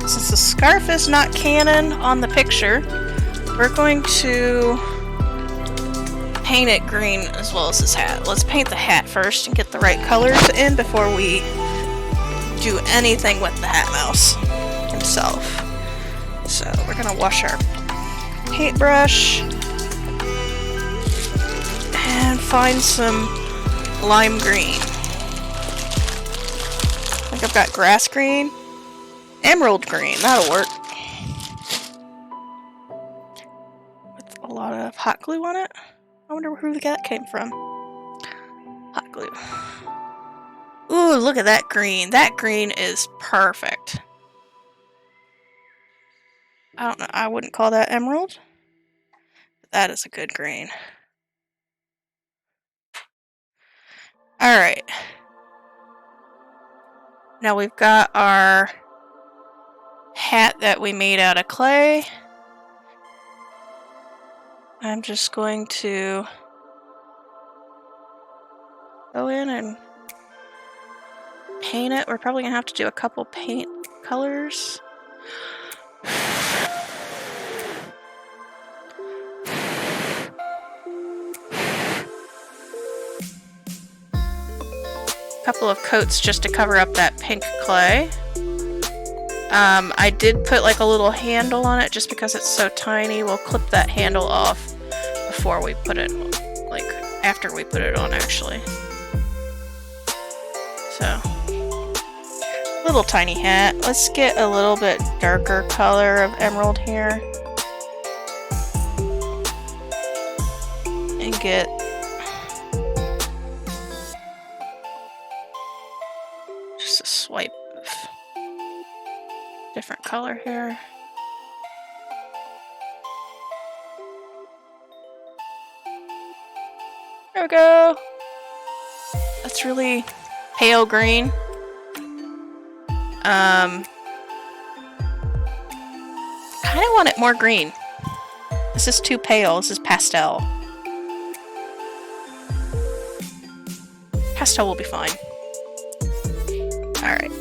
since the scarf is not canon on the picture, we're going to paint it green as well as his hat. Let's paint the hat first and get the right colors in before we do anything with the HatMouse himself. So we're gonna wash our paintbrush and find some lime green. I think I've got grass green, emerald green, that'll work. With a lot of hot glue on it. I wonder who that came from. Hot glue. Ooh, look at that green. That green is perfect. I don't know, I wouldn't call that emerald. That is a good green. Alright. Now we've got our hat that we made out of clay. I'm just going to go in and paint it. We're probably going to have to do a couple paint colors. Couple of coats just to cover up that pink clay. I did put like a little handle on it just because it's so tiny. We'll clip that handle off before we put it, like after we put it on actually. So, little tiny hat. Let's get a little bit darker color of emerald here. And get just a swipe of different color here. There we go. That's really pale green. Kind of want it more green. This is too pale. This is pastel. Pastel will be fine. Alright.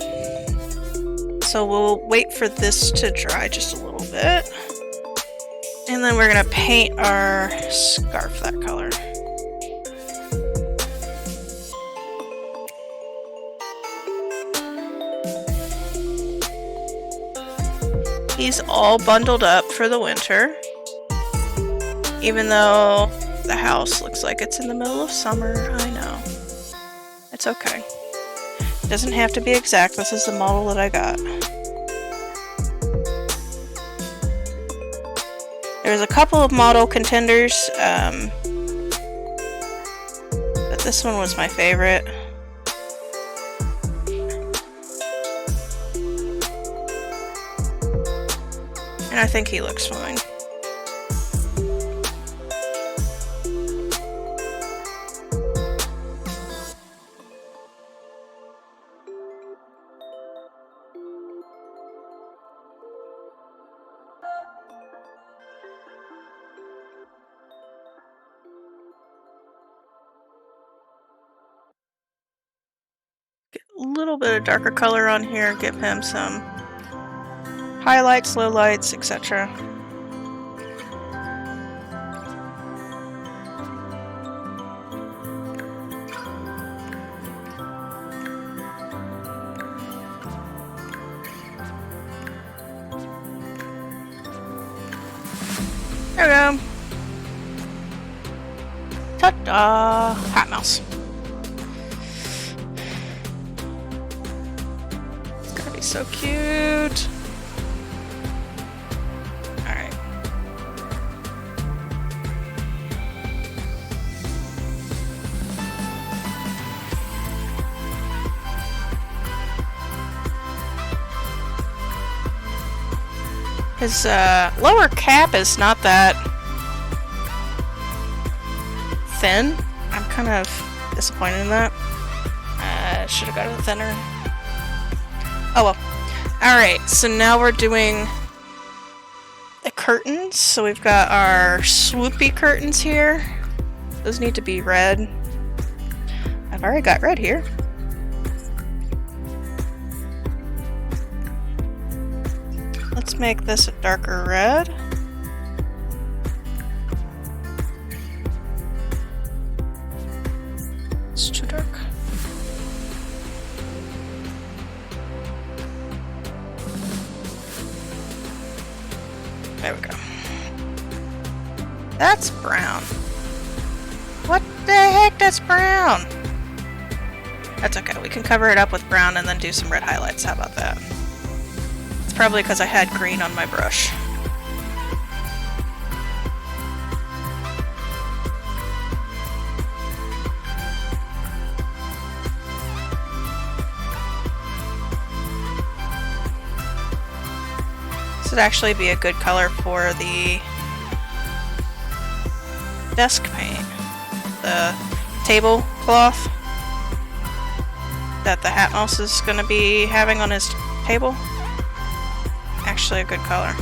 So we'll wait for this to dry just a little bit. And then we're gonna paint our scarf that color. He's all bundled up for the winter. Even though the house looks like it's in the middle of summer, I know. It's okay. It doesn't have to be exact. This is the model that I got. There's a couple of model contenders, but this one was my favorite. And I think he looks fine. Get a little bit of darker color on here, give him some highlights, lowlights, etc. There we go. Ta-da! HatMouse. It's gonna be so cute. Alright. His lower cap is not that thin. I'm kind of disappointed in that. Should have got it thinner. Oh well. Alright, so now we're doing the curtains. So we've got our swoopy curtains here. Those need to be red. I've already got red here. Let's make this a darker red. It's too dark. There we go. That's brown. What the heck? That's brown! That's okay. We can cover it up with brown and then do some red highlights. How about that? It's probably because I had green on my brush. This would actually be a good color for the desk paint. The tablecloth that the HatMouse is going to be having on his table. Actually a good color.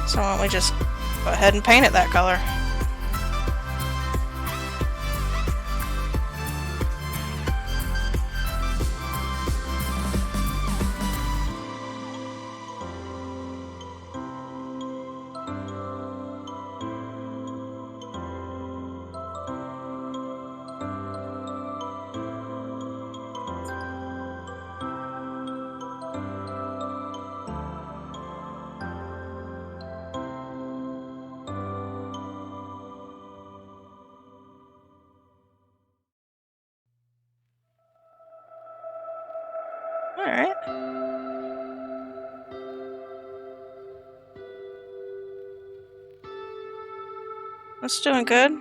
So why don't we just go ahead and paint it that color. Alright. That's doing good.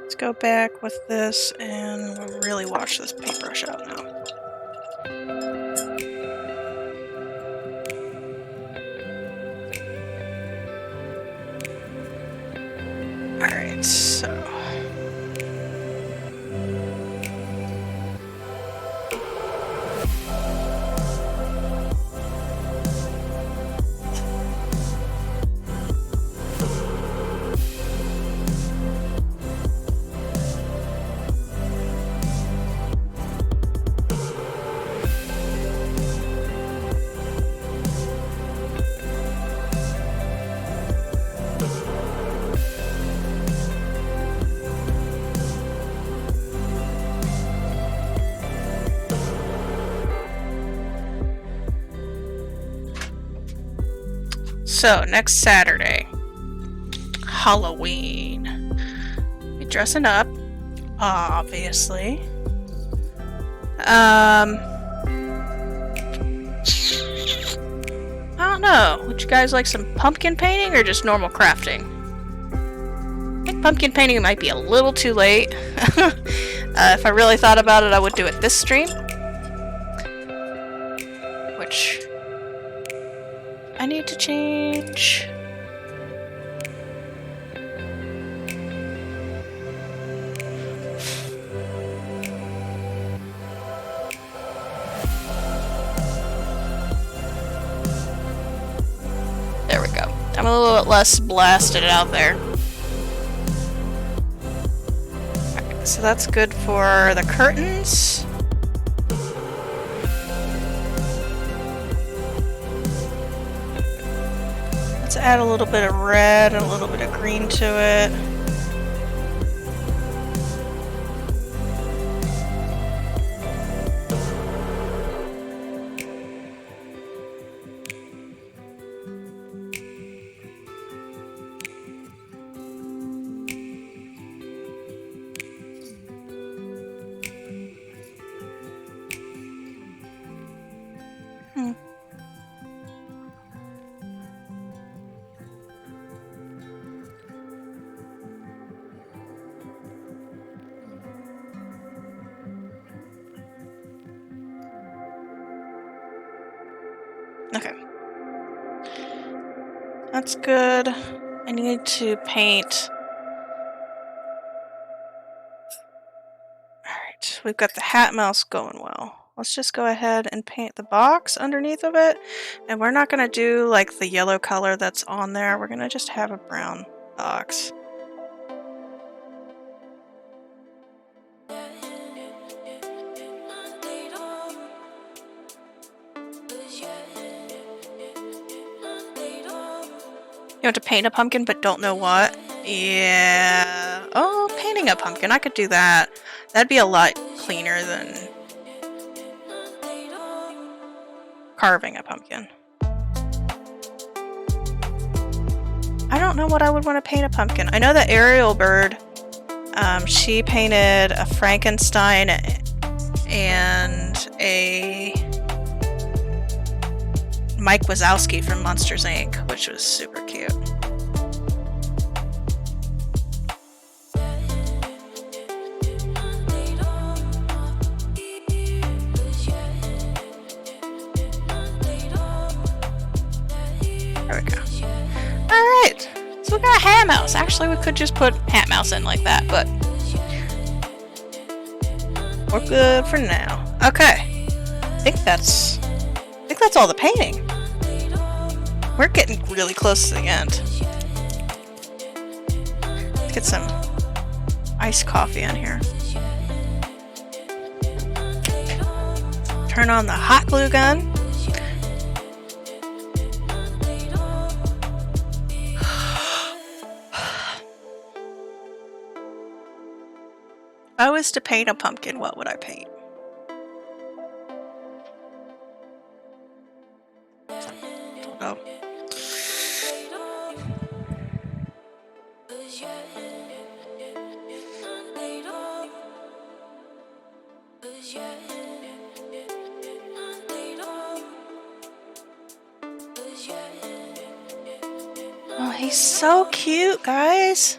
Let's go back with this and we'll really wash this paintbrush out now. Alright, so... So, next Saturday, Halloween. Be dressing up, obviously. I don't know. Would you guys like some pumpkin painting or just normal crafting? I think pumpkin painting might be a little too late. If I really thought about it, I would do it this stream. Which... I need to change. There we go. I'm a little bit less blasted out there. Alright, so that's good for the curtains. Let's add a little bit of red and a little bit of green to it. Okay. That's good. I need to paint. Alright, we've got the HatMouse going well. let's just go ahead and paint the box underneath of it. And we're not going to do like the yellow color that's on there. We're going to just have a brown box. You want to paint a pumpkin but don't know what? Yeah. Oh, painting a pumpkin. I could do that. That'd be a lot cleaner than carving a pumpkin. I don't know what I would want to paint a pumpkin. I know that Ariel Bird, she painted a Frankenstein and a Mike Wazowski from Monsters Inc., which was super cute. There we go. Alright, so we got HatMouse. Actually, we could just put HatMouse in like that, but we're good for now. Okay, I think that's all the painting. We're getting really close to the end. Let's get some iced coffee in here. Turn on the hot glue gun. If I was to paint a pumpkin, what would I paint? Don't know. Oh, he's so cute, guys.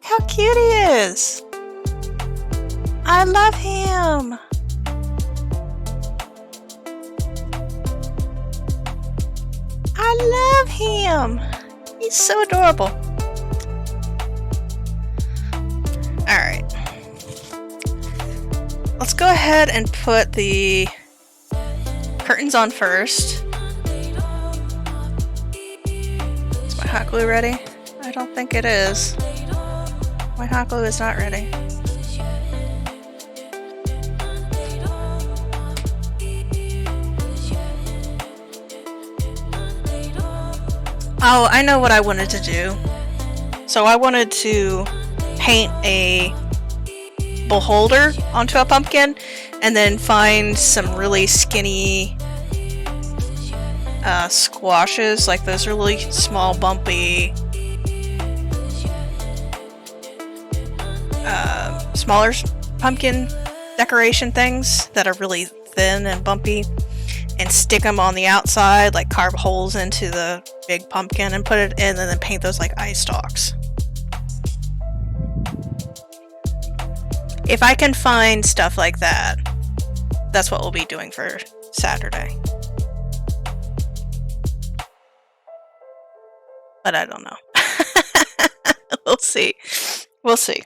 How cute he is. I love him. I love him. He's so adorable. Alright. Let's go ahead and put the curtains on first. Is my hot glue ready? I don't think it is. My hot glue is not ready. Oh, I know what I wanted to do. So I wanted to paint a beholder onto a pumpkin and then find some really skinny squashes, like those really small, bumpy, smaller pumpkin decoration things that are really thin and bumpy, and stick them on the outside, like carve holes into the big pumpkin and put it in, and then paint those like eye stalks. If I can find stuff like that, that's what we'll be doing for Saturday. But I don't know. We'll see. We'll see.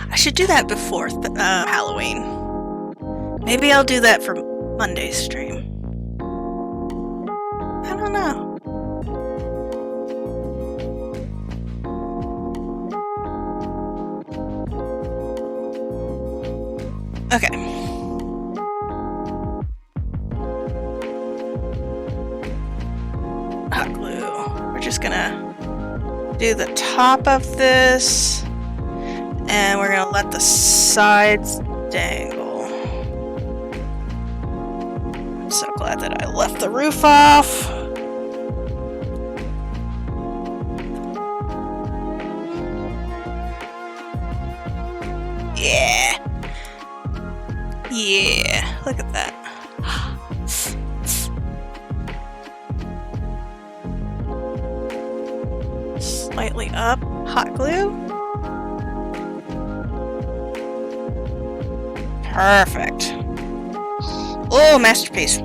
I should do that before Halloween. Maybe I'll do that for Monday's stream. I don't know. Okay. Hot glue. We're just gonna do the top of this, and we're gonna let the sides dangle. I'm so glad that I left the roof off. Yeah. Yeah, look at that. Slightly up, hot glue. Perfect. Oh, masterpiece.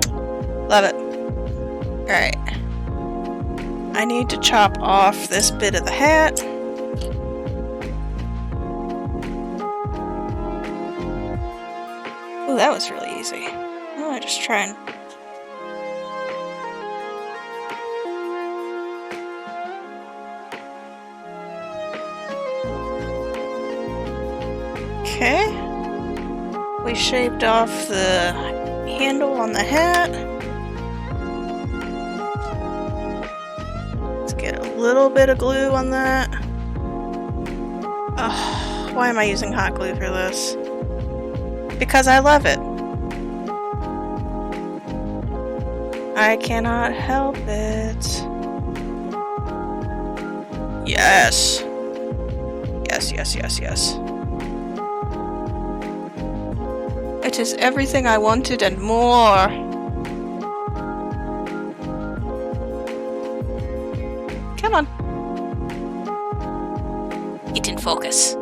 Love it. Alright. I need to chop off this bit of the hat. Ooh, that was really easy. Oh, I just try and... Okay. We shaved off the handle on the hat. Let's get a little bit of glue on that. Oh, why am I using hot glue for this? Because I love it. I cannot help it. Yes. Yes, yes, yes, yes. It is everything I wanted and more. Come on. Get in focus.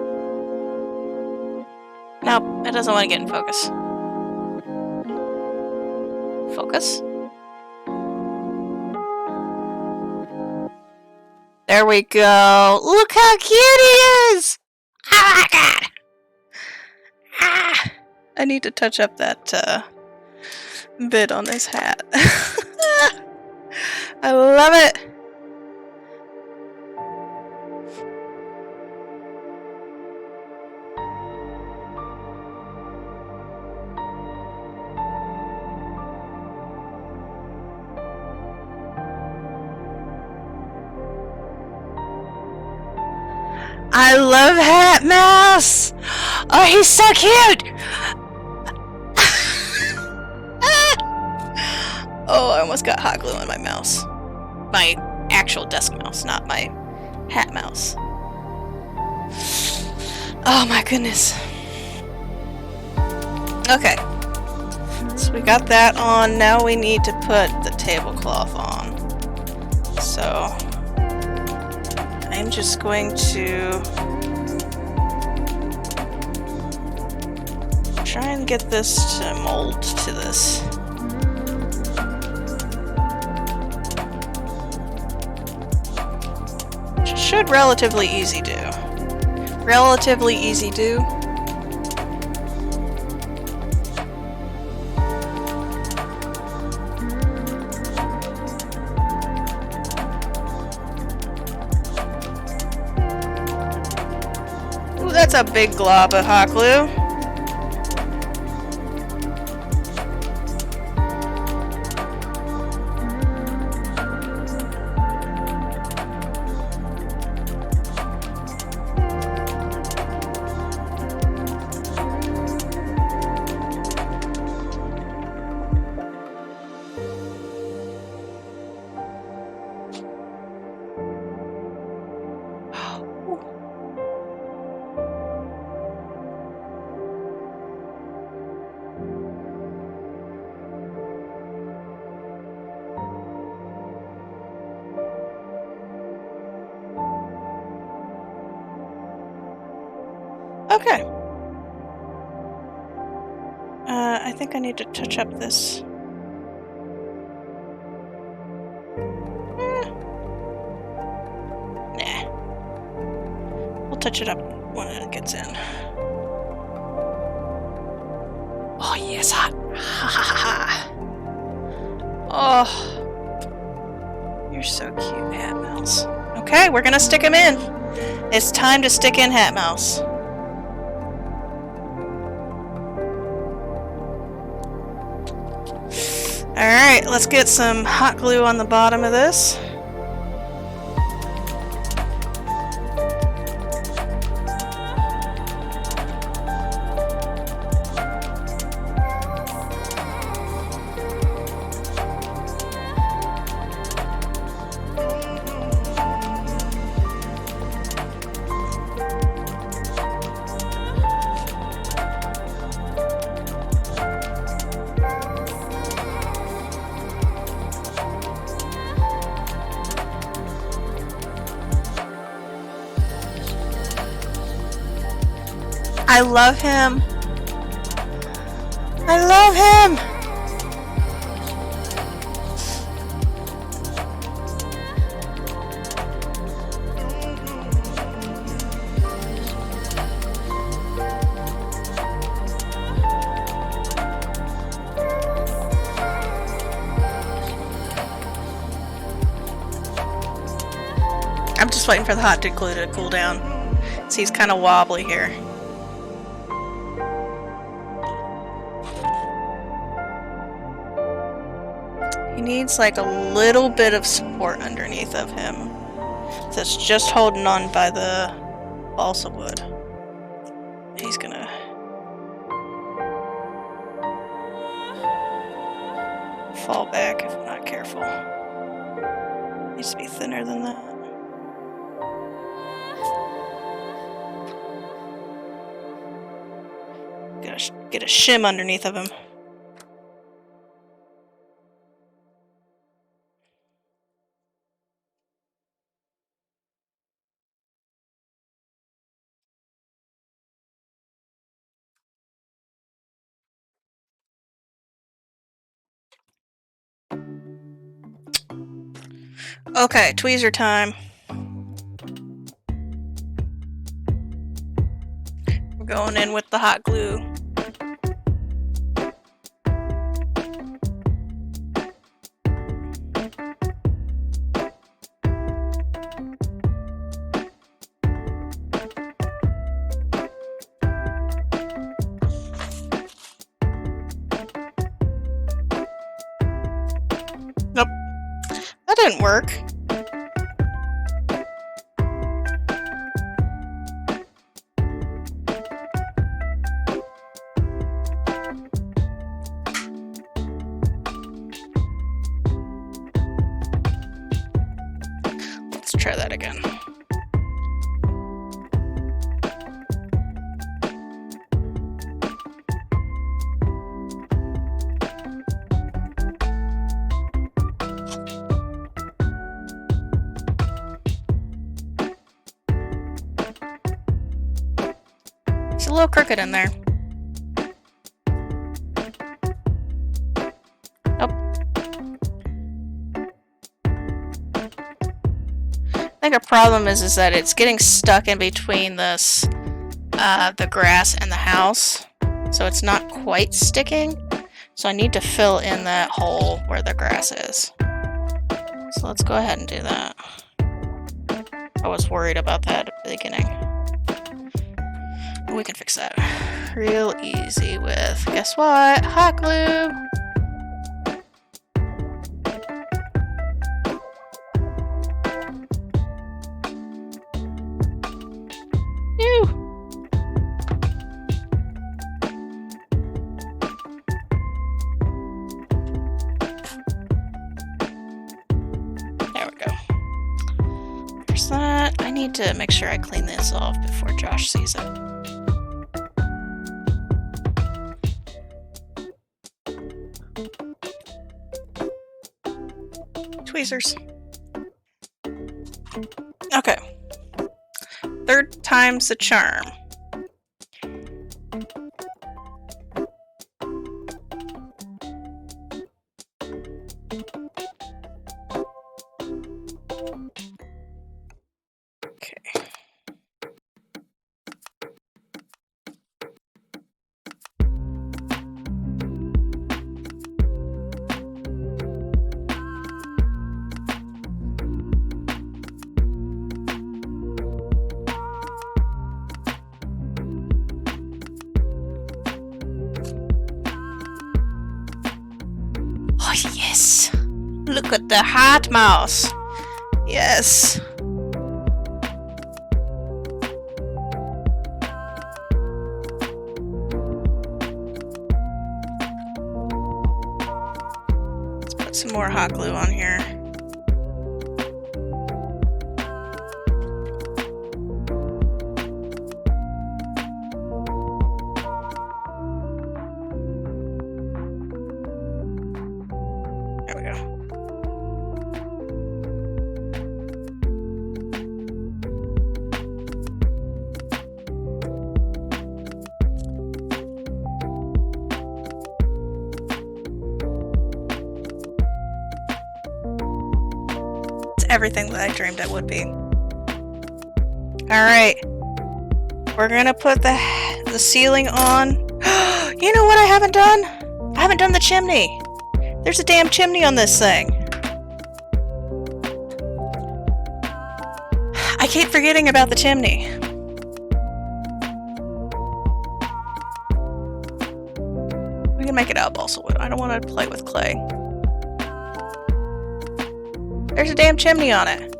Nope, it doesn't want to get in focus. Focus. There we go. Look how cute he is! Oh my god! Ah! I need to touch up that bit on his hat. I love it! I love HatMouse! Oh, he's so cute! Oh, I almost got hot glue on my mouse. My actual desk mouse, not my hat mouse. Oh my goodness. Okay. So we got that on. Now we need to put the tablecloth on. So I'm just going to try and get this to mold to this. Should relatively easy do. Relatively easy do. Ooh, that's a big glob of hot glue. Okay. I think I need to touch up this. Nah. We'll touch it up when it gets in. Oh, yes, hot. Ha ha ha ha. Oh. You're so cute, HatMouse. Okay, we're gonna stick him in. It's time to stick in HatMouse. Alright, let's get some hot glue on the bottom of this. I love him. I love him. just waiting for the hot glue to cool down. So he's kind of wobbly here. He needs like a little bit of support underneath of him. So it's just holding on by the balsa wood. He's gonna... fall back if I'm not careful. Needs to be thinner than that. Gotta get a shim underneath of him. Okay, tweezer time. We're going in with the hot glue. Nope. That didn't work. Let's try that again. It's a little crooked in there. Nope. I think a problem is that it's getting stuck in between this, the grass and the house, so it's not quite sticking. So I need to fill in that hole where the grass is. So let's go ahead and do that. I was worried about that at the beginning. We can fix that real easy with, guess what? Hot glue! Ew! There we go. There's that. I need to make sure I clean this off before Josh sees it. Tweezers. Okay. Third time's the charm. Okay. Oh, yes! Look at the HatMouse! Yes! Let's put some more hot glue on here. There we go. It's everything that I dreamed it would be. Alright. We're gonna put the ceiling on. You know what I haven't done? I haven't done the chimney. There's a damn chimney on this thing. keep forgetting about the chimney. We can make it out of balsa wood. I don't want to play with clay. There's a damn chimney on it.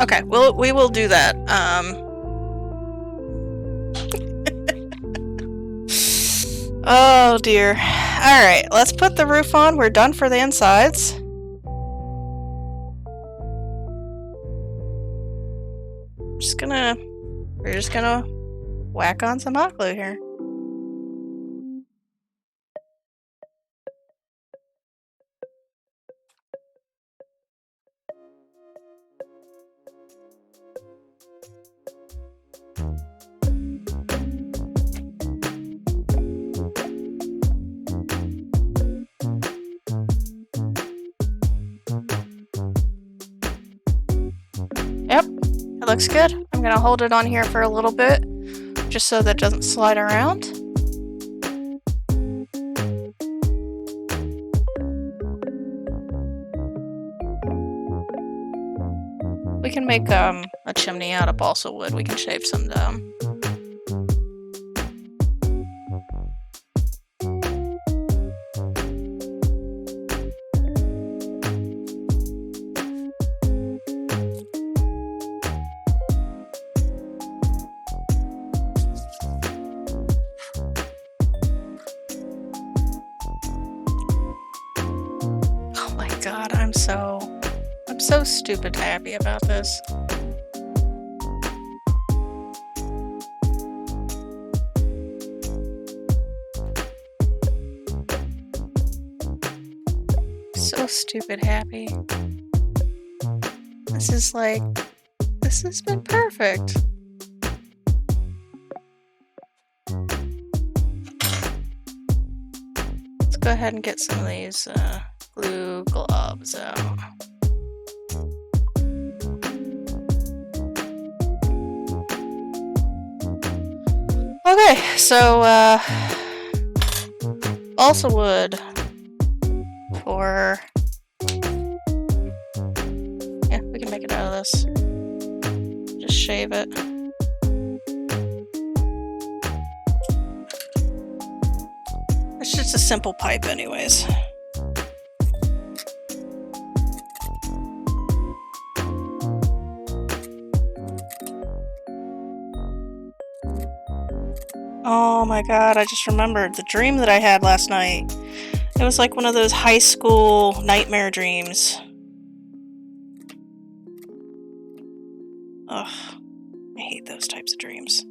Okay, we will do that. Oh dear. Alright, let's put the roof on. We're done for the insides. We're just gonna whack on some hot glue here. Yep, it looks good. I'm gonna hold it on here for a little bit, just so that it doesn't slide around. We can make a chimney out of balsa wood. We can shave some down. God, I'm so stupid happy about this. So stupid happy. This has been perfect. Let's go ahead and get some of these glue globs out. Okay, so balsa wood for, yeah, we can make it out of this. Just shave it. It's just a simple pipe anyways. Oh my god, I just remembered the dream that I had last night. It was like one of those high school nightmare dreams. Ugh, I hate those types of dreams.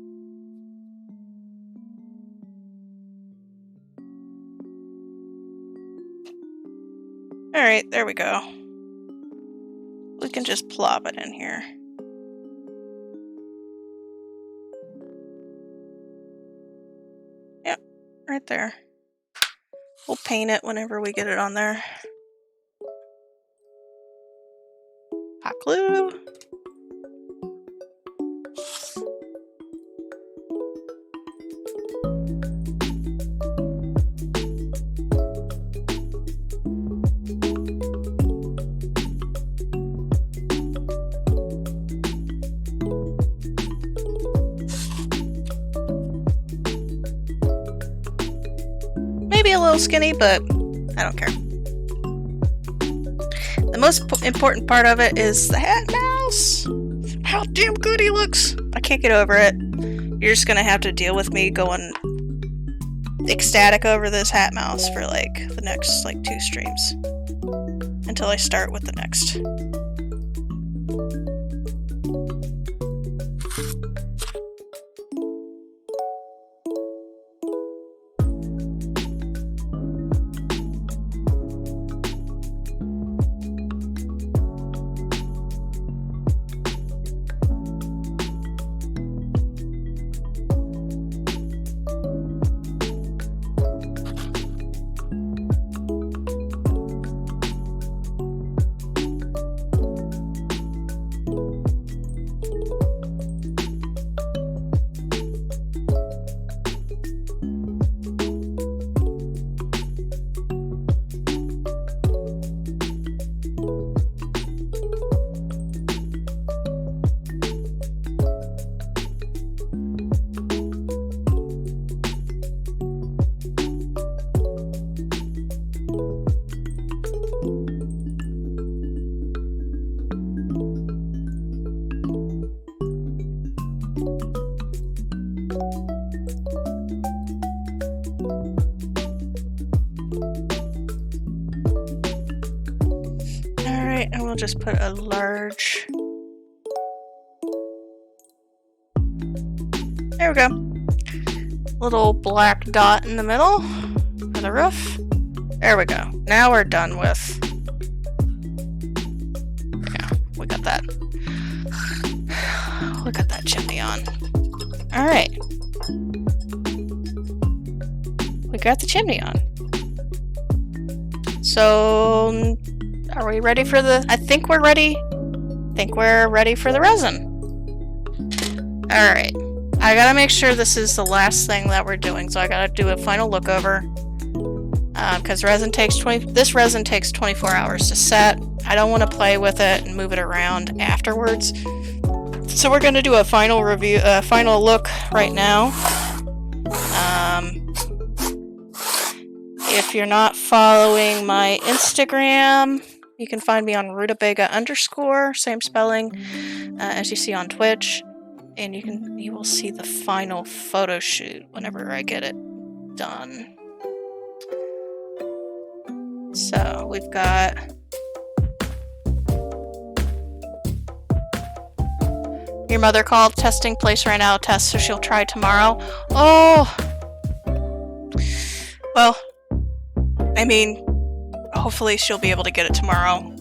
Alright, there we go. We can just plop it in here. Yep, right there. We'll paint it whenever we get it on there. Hot glue. Maybe a little skinny, but I don't care. The most important part of it is the HatMouse. How damn good he looks. I can't get over it. You're just gonna have to deal with me going ecstatic over this HatMouse for like the next 2 streams. Until I start with the next. just put a large... There we go. Little black dot in the middle for the roof. There we go. Now we're done with... Yeah, we got that. We got that chimney on. Alright. We got the chimney on. So... Are we ready for the... I think we're ready. I think we're ready for the resin. Alright. I gotta make sure this is the last thing that we're doing, so I gotta do a final look over. Because this resin takes 24 hours to set. I don't want to play with it and move it around afterwards. So we're gonna do a final review, final look right now. If you're not following my Instagram, you can find me on rutabaga_, same spelling as you see on Twitch. And you will see the final photo shoot whenever I get it done. So we've got your mother called, testing place right now, test, so she'll try tomorrow. Oh, well, I mean, hopefully she'll be able to get it tomorrow.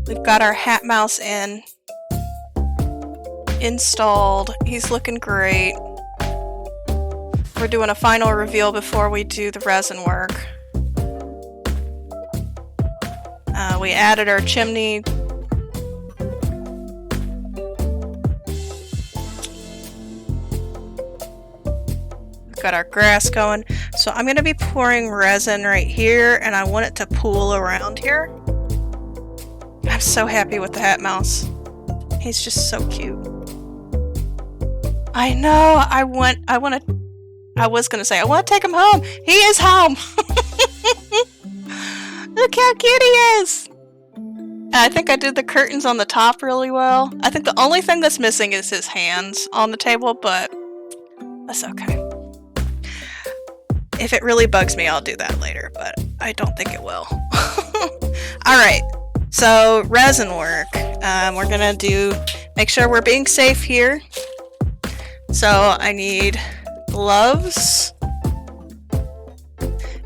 We've got our HatMouse installed. He's looking great. We're doing a final reveal before we do the resin work. We added our chimney. We've got our grass going. So I'm going to be pouring resin right here, and I want it to pool around here. I'm so happy with the HatMouse. He's just so cute. I know. I was gonna say I want to take him home. He is home. Look how cute he is. I think I did the curtains on the top really well. I think the only thing that's missing is his hands on the table, but that's okay. If it really bugs me, I'll do that later, but I don't think it will. Alright, so resin work. We're gonna make sure we're being safe here. So I need gloves.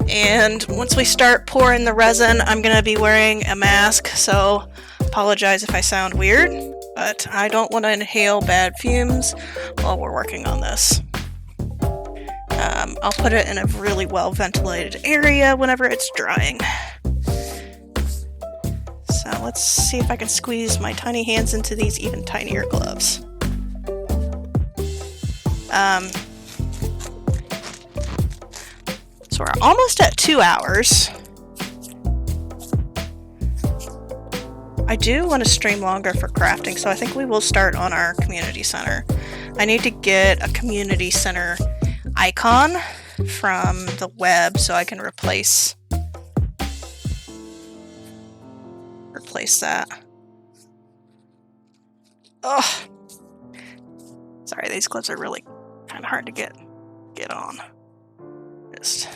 And once we start pouring the resin, I'm gonna be wearing a mask, so apologize if I sound weird, but I don't want to inhale bad fumes while we're working on this. I'll put it in a really well ventilated area whenever it's drying. So let's see if I can squeeze my tiny hands into these even tinier gloves. So we're almost at 2 hours. I do want to stream longer for crafting, so I think we will start on our community center. I need to get a community center icon from the web so I can replace that. Oh, sorry, these gloves are really kind of hard to get on. Just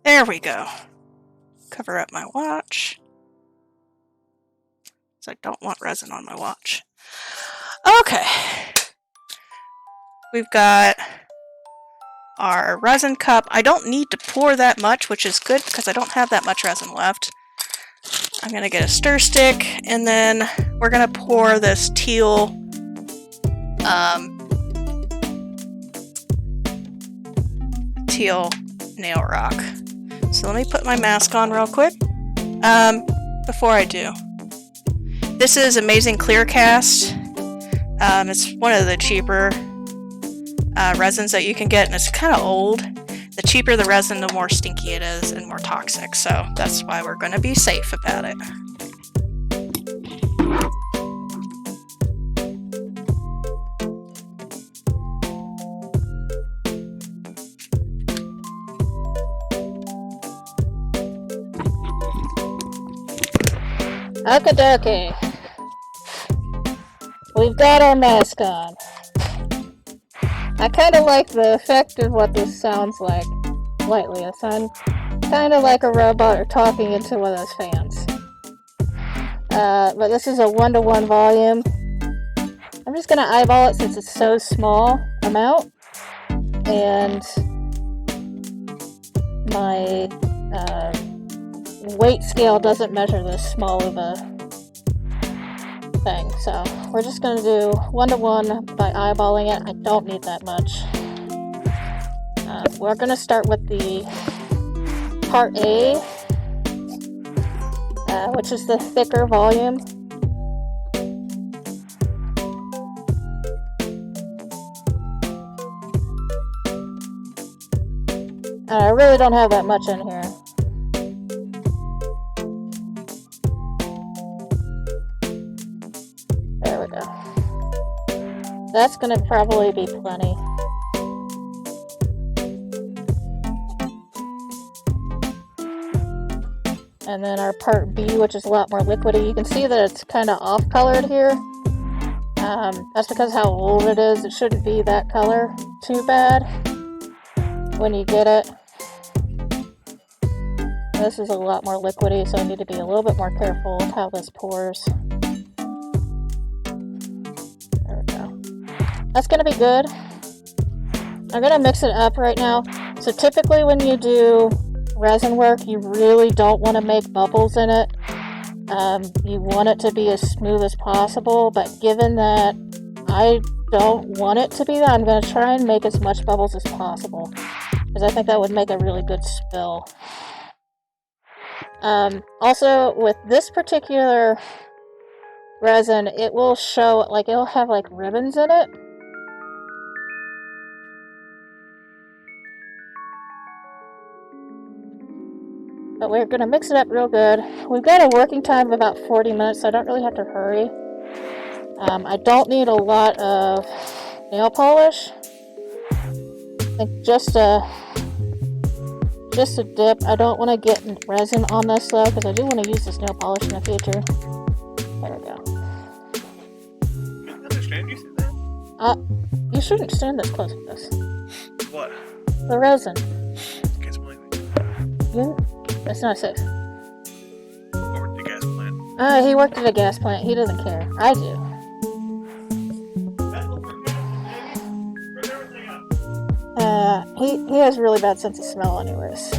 there we go. Cover up my watch. So I don't want resin on my watch. Okay. We've got our resin cup. I don't need to pour that much, which is good because I don't have that much resin left. I'm going to get a stir stick, and then we're going to pour this teal nail rock. So let me put my mask on real quick. Before I do, this is Amazing Clear Cast. It's one of the cheaper resins that you can get, and it's kind of old. The cheaper the resin, the more stinky it is and more toxic, so that's why we're going to be safe about it. Okie dokie. We've got our mask on. I kind of like the effect of what this sounds like. Slightly, it sounds kind of like a robot or talking into one of those fans. But this is a 1-to-1 volume. I'm just gonna eyeball it since it's so small amount, and my weight scale doesn't measure this small of a thing. So we're just gonna do 1-to-1 by eyeballing it. I don't need that much. We're gonna start with the part A, which is the thicker volume. I really don't have that much in here. There we go. That's gonna probably be plenty. And then our part B, which is a lot more liquidy. You can see that it's kind of off-colored here. That's because how old it is. It shouldn't be that color too bad when you get it. This is a lot more liquidy, so I need to be a little bit more careful with how this pours. There we go. That's going to be good. I'm going to mix it up right now. So typically when you do resin work, you really don't want to make bubbles in it. You want it to be as smooth as possible, but given that I don't want it to be that, I'm going to try and make as much bubbles as possible, because I think that would make a really good spill. Also, with this particular resin, it will show, like, it'll have like ribbons in it. But we're going to mix it up real good. We've got a working time of about 40 minutes, so I don't really have to hurry. I don't need a lot of nail polish. I think just a dip. I don't want to get resin on this though, because I do want to use this nail polish in the future. There we go. I don't understand you said that. You shouldn't stand this close with this. What? The resin. Gas plant. That's not safe. Or the gas plant. He worked at a gas plant. He doesn't care. I do. He has really bad sense of smell anyways.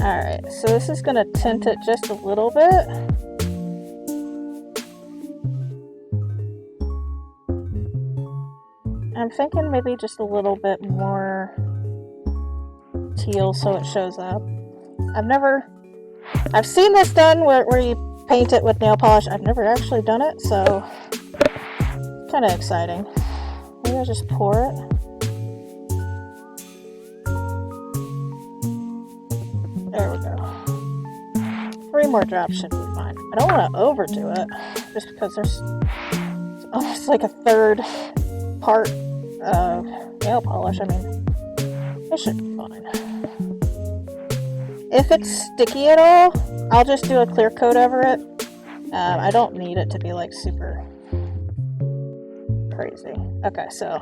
Alright, so this is gonna tint it just a little bit. I'm thinking maybe just a little bit more teal so it shows up. I've seen this done where you paint it with nail polish. I've never actually done it, so kind of exciting. Maybe I'll just pour it. There we go. 3 more drops should be fine. I don't want to overdo it, just because there's almost like a third part of nail polish. I mean, it should be fine. If it's sticky at all, I'll just do a clear coat over it. I don't need it to be like super crazy. Okay, so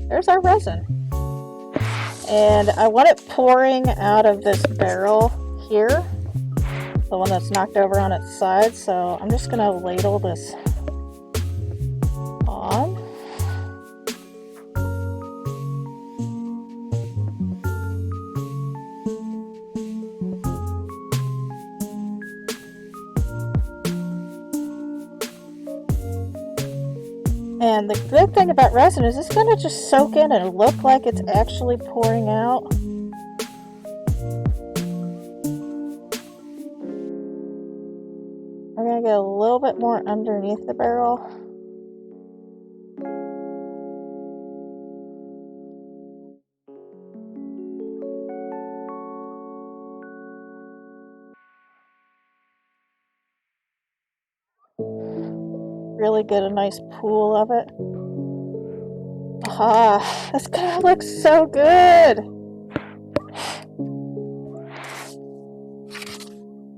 there's our resin. And I want it pouring out of this barrel here, the one that's knocked over on its side, so I'm just gonna ladle this on. And the good thing about resin is it's going to just soak in and look like it's actually pouring out. We're going to get a little bit more underneath the barrel. Really get a nice pool of it. Ah, that's gonna look so good.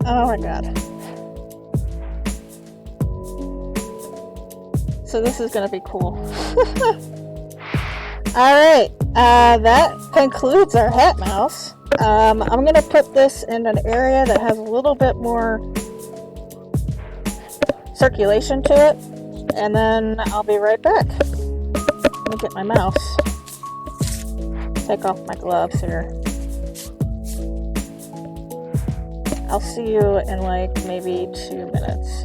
Oh my god. so this is gonna be cool. Alright, that concludes our HatMouse. I'm gonna put this in an area that has a little bit more circulation to it, and then I'll be right back. Let me get my mouse. Take off my gloves here. I'll see you in like maybe 2 minutes.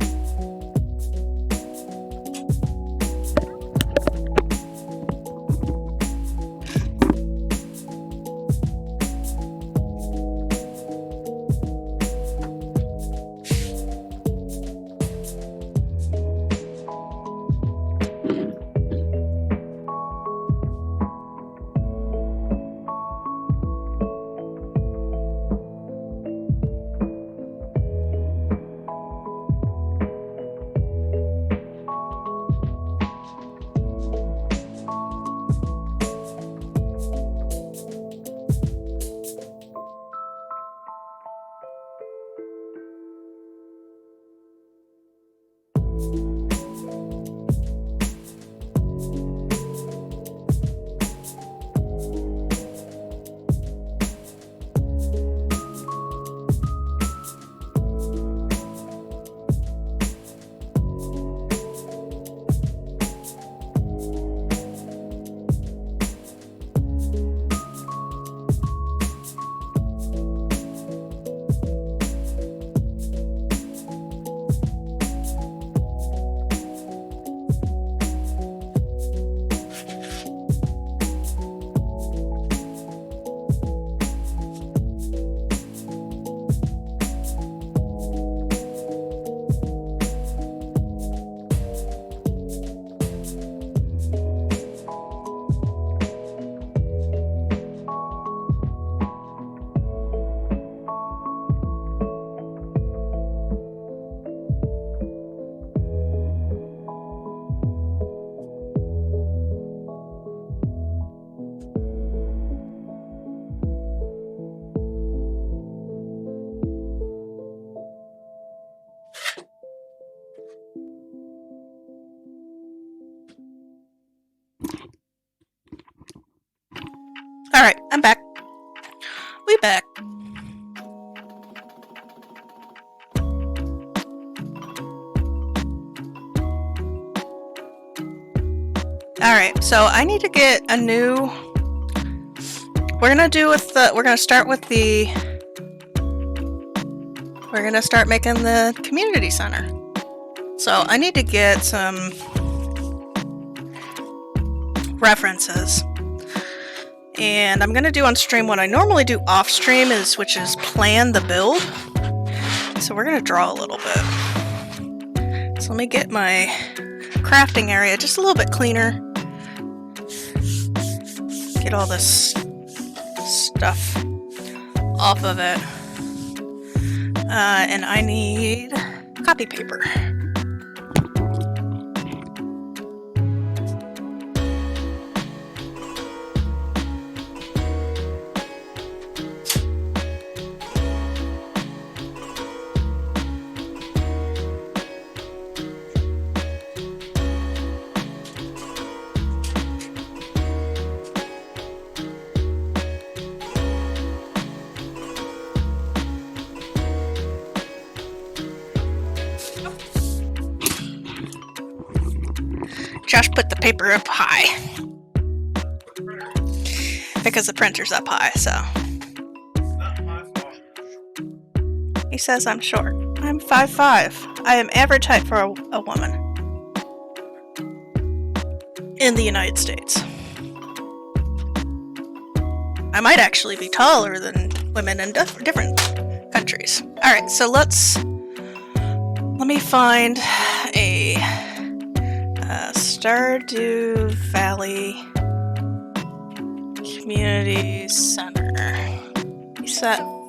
Alright, I'm back. We back. Alright, so I need to get a new... We're gonna start making the community center. So I need to get some references. And I'm gonna do on stream what I normally do off stream, which is plan the build. So we're gonna draw a little bit. So let me get my crafting area just a little bit cleaner. Get all this stuff off of it. And I need copy paper. Josh put the paper up high. Because the printer's up high, so. He says I'm short. I'm 5'5". I am average height for a woman. In the United States. I might actually be taller than women in different countries. Alright, so let me find a Stardew Valley Community Center.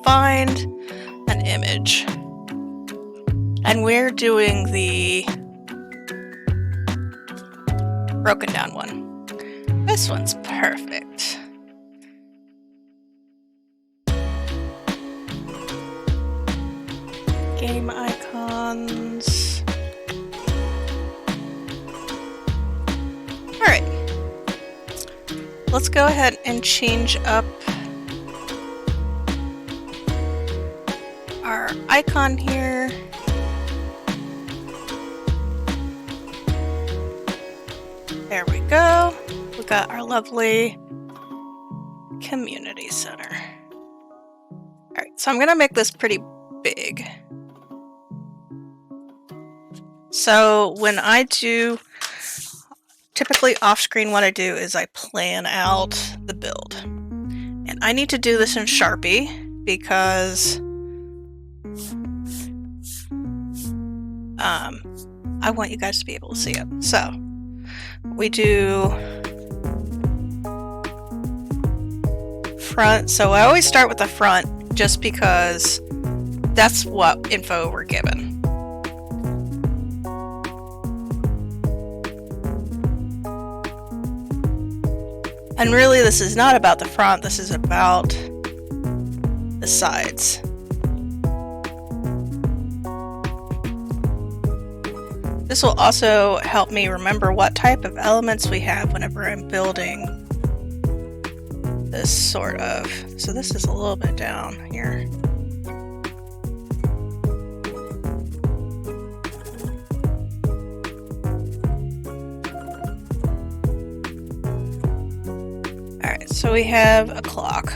Find an image. And we're doing the broken down one. This one's perfect. Game icons. let's go ahead and change up our icon here. There we go. We got our lovely community center. Alright, so I'm gonna make this pretty big. So when I do, typically off screen what I do is I plan out the build. And I need to do this in Sharpie because I want you guys to be able to see it. So we do front. So I always start with the front just because that's what info we're given. And really, this is not about the front, this is about the sides. This will also help me remember what type of elements we have whenever I'm building this sort of. So this is a little bit down here. Alright, so we have a clock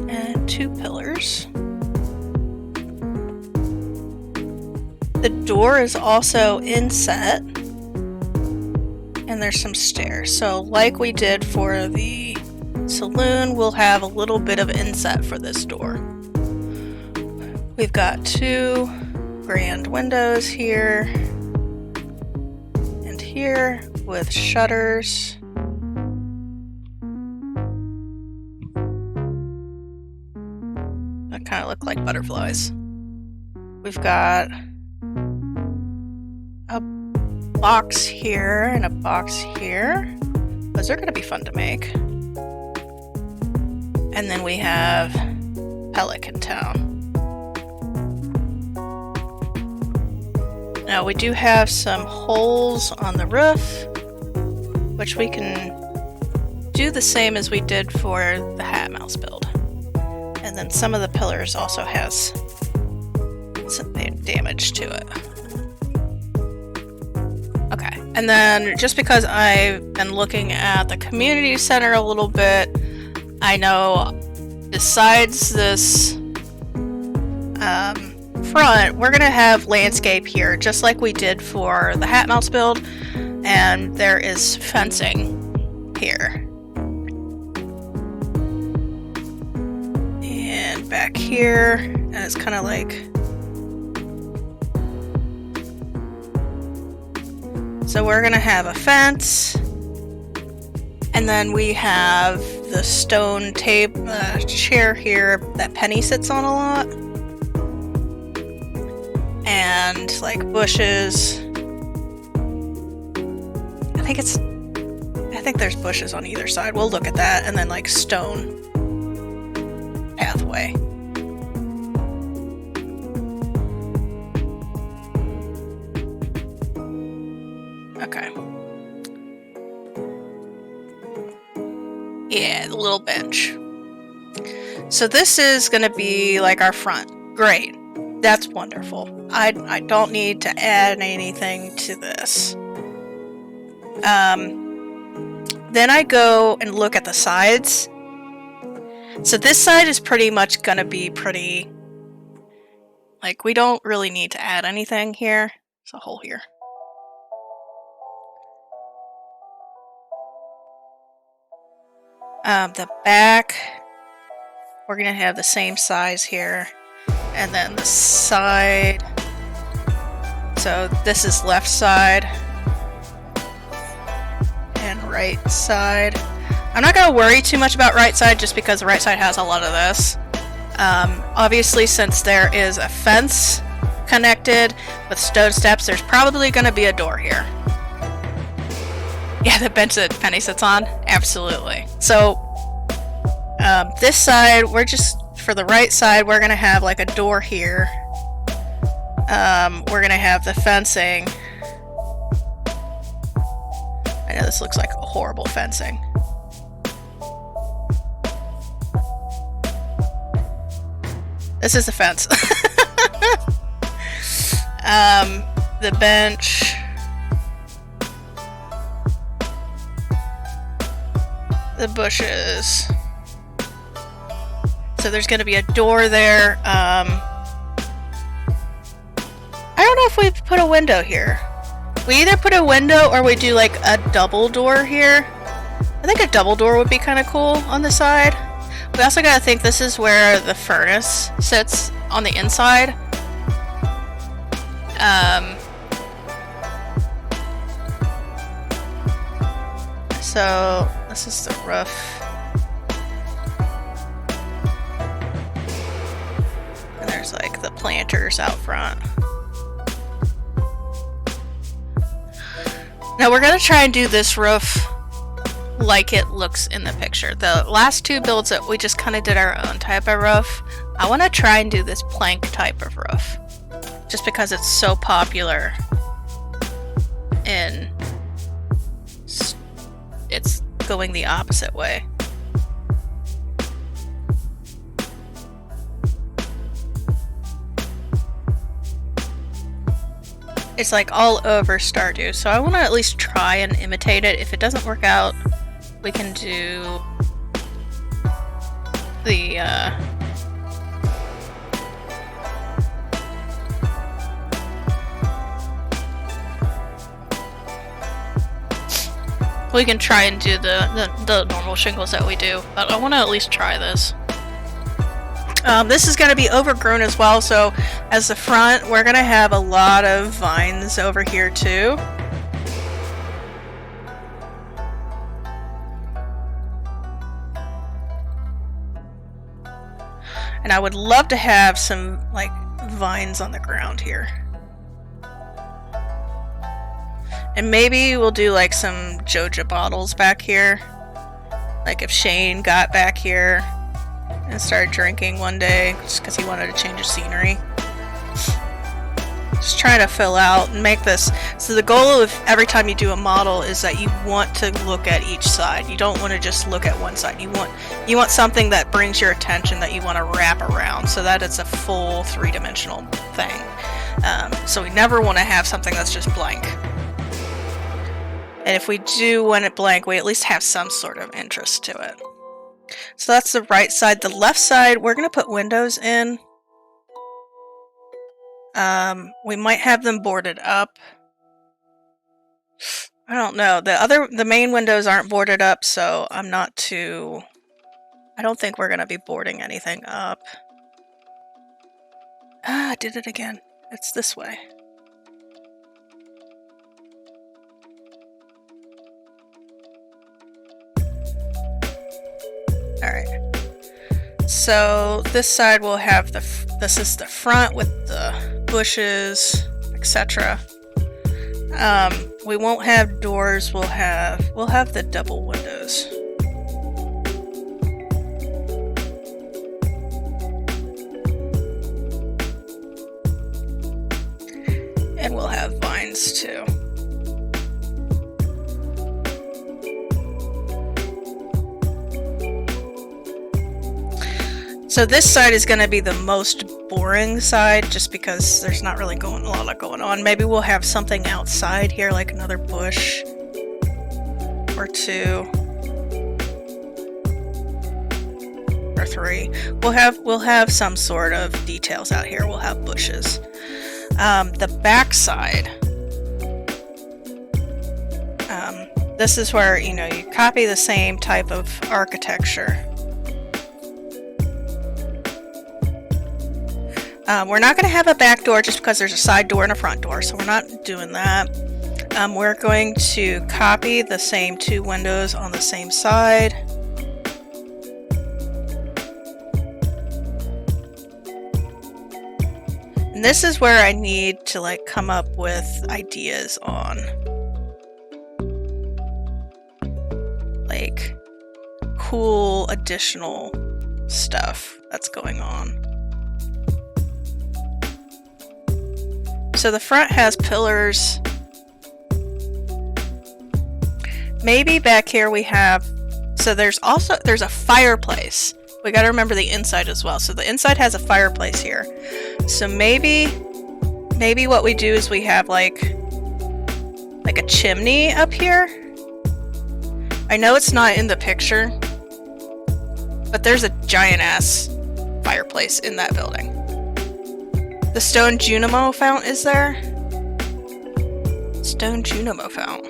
and 2 pillars. The door is also inset, and there's some stairs. So like we did for the saloon, we'll have a little bit of inset for this door. We've got 2 grand windows here and here with shutters. That kind of look like butterflies. We've got a box here and a box here. Those are going to be fun to make. And then we have Pelican Town. Now we do have some holes on the roof, which we can do the same as we did for the HatMouse build. And then some of the pillars also has some damage to it. Okay, and then just because I've been looking at the community center a little bit, I know besides this front, we're gonna have landscape here, just like we did for the HatMouse build, and there is fencing here. And back here, and it's kind of like, so we're gonna have a fence, and then we have the stone table chair here that Penny sits on a lot, and like bushes. I think there's bushes on either side. We'll look at that, and then like stone pathway. Okay. Yeah, the little bench. So this is going to be like our front. Great. That's wonderful. I don't need to add anything to this. Then I go and look at the sides. So this side is pretty much going to be pretty... like, we don't really need to add anything here. There's a hole here. The back, we're going to have the same size here. And then the side, so this is left side and right side. I'm not going to worry too much about right side just because the right side has a lot of this. Obviously, since there is a fence connected with stone steps, there's probably going to be a door here. Yeah, the bench that Penny sits on? Absolutely. So, this side, for the right side, we're going to have like a door here. We're going to have the fencing. I know this looks like horrible fencing. This is the fence. The bench. The bushes. So there's going to be a door there. I don't know if we put a window here. We either put a window or we do like a double door here. I think a double door would be kind of cool on the side. We also got to think this is where the furnace sits on the inside. So this is the roof. And there's like the planters out front. Now we're gonna try and do this roof like it looks in the picture. The last two builds that we just kind of did our own type of roof. I want to try and do this plank type of roof. Just because it's so popular in it's going the opposite way. It's like all over Stardew, so I want to at least try and imitate it. If it doesn't work out, we can do the we can try and do the normal shingles that we do, but I want to at least try this. This is going to be overgrown as well, so as the front, we're going to have a lot of vines over here too. And I would love to have some, like, vines on the ground here. And maybe we'll do, like, some Joja bottles back here. Like if Shane got back here and started drinking one day just because he wanted to change the scenery. Just trying to fill out and make this. So the goal of every time you do a model is that you want to look at each side. You don't want to just look at one side. You want something that brings your attention that you want to wrap around so that it's a full three-dimensional thing. So we never want to have something that's just blank. And if we do want it blank, we at least have some sort of interest to it. So that's the right side. The left side, we're going to put windows in. We might have them boarded up. I don't know. The main windows aren't boarded up, so I don't think we're going to be boarding anything up. I did it again. It's this way. Alright. So this side will have this is the front with the bushes, etc. We won't have doors, we'll have the double windows. And we'll have vines too. So this side is going to be the most boring side just because there's not really a lot going on. Maybe we'll have something outside here, like another bush or two or three. We'll have some sort of details out here. We'll have bushes. The back side, this is where, you copy the same type of architecture. We're not going to have a back door just because there's a side door and a front door, so we're not doing that. We're going to copy the same two windows on the same side. And this is where I need to come up with ideas on cool additional stuff that's going on. So the front has pillars, maybe back here we have, so there's a fireplace. We gotta remember the inside as well. So the inside has a fireplace here. So maybe what we do is we have like a chimney up here. I know it's not in the picture, but there's a giant ass fireplace in that building. The stone Junimo fount is there. Stone Junimo fount.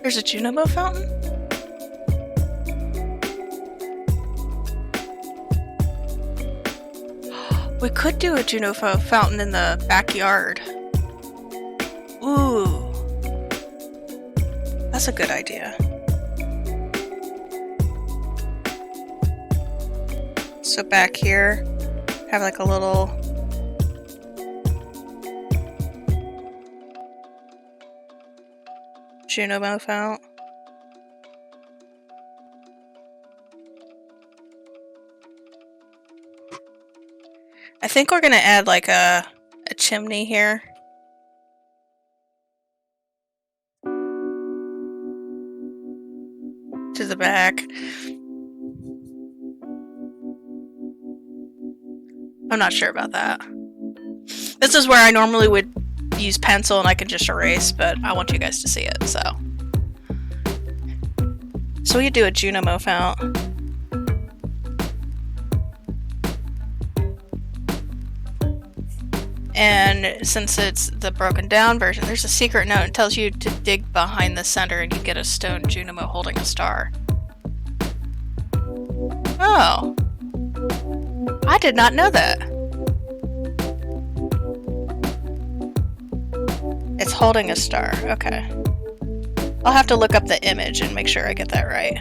There's a Junimo fountain? We could do a Junimo fountain in the backyard. Ooh. That's a good idea. So back here, have like a little Junimo fount. I think we're gonna add like a chimney here. To the back. I'm not sure about that. This is where I normally would use pencil and I can just erase, but I want you guys to see it, so. So we could do a Junimo fount. And since it's the broken down version, there's a secret note. It tells you to dig behind the center and you get a stone Junimo holding a star. Oh. I did not know that. It's holding a star. Okay. I'll have to look up the image and make sure I get that right.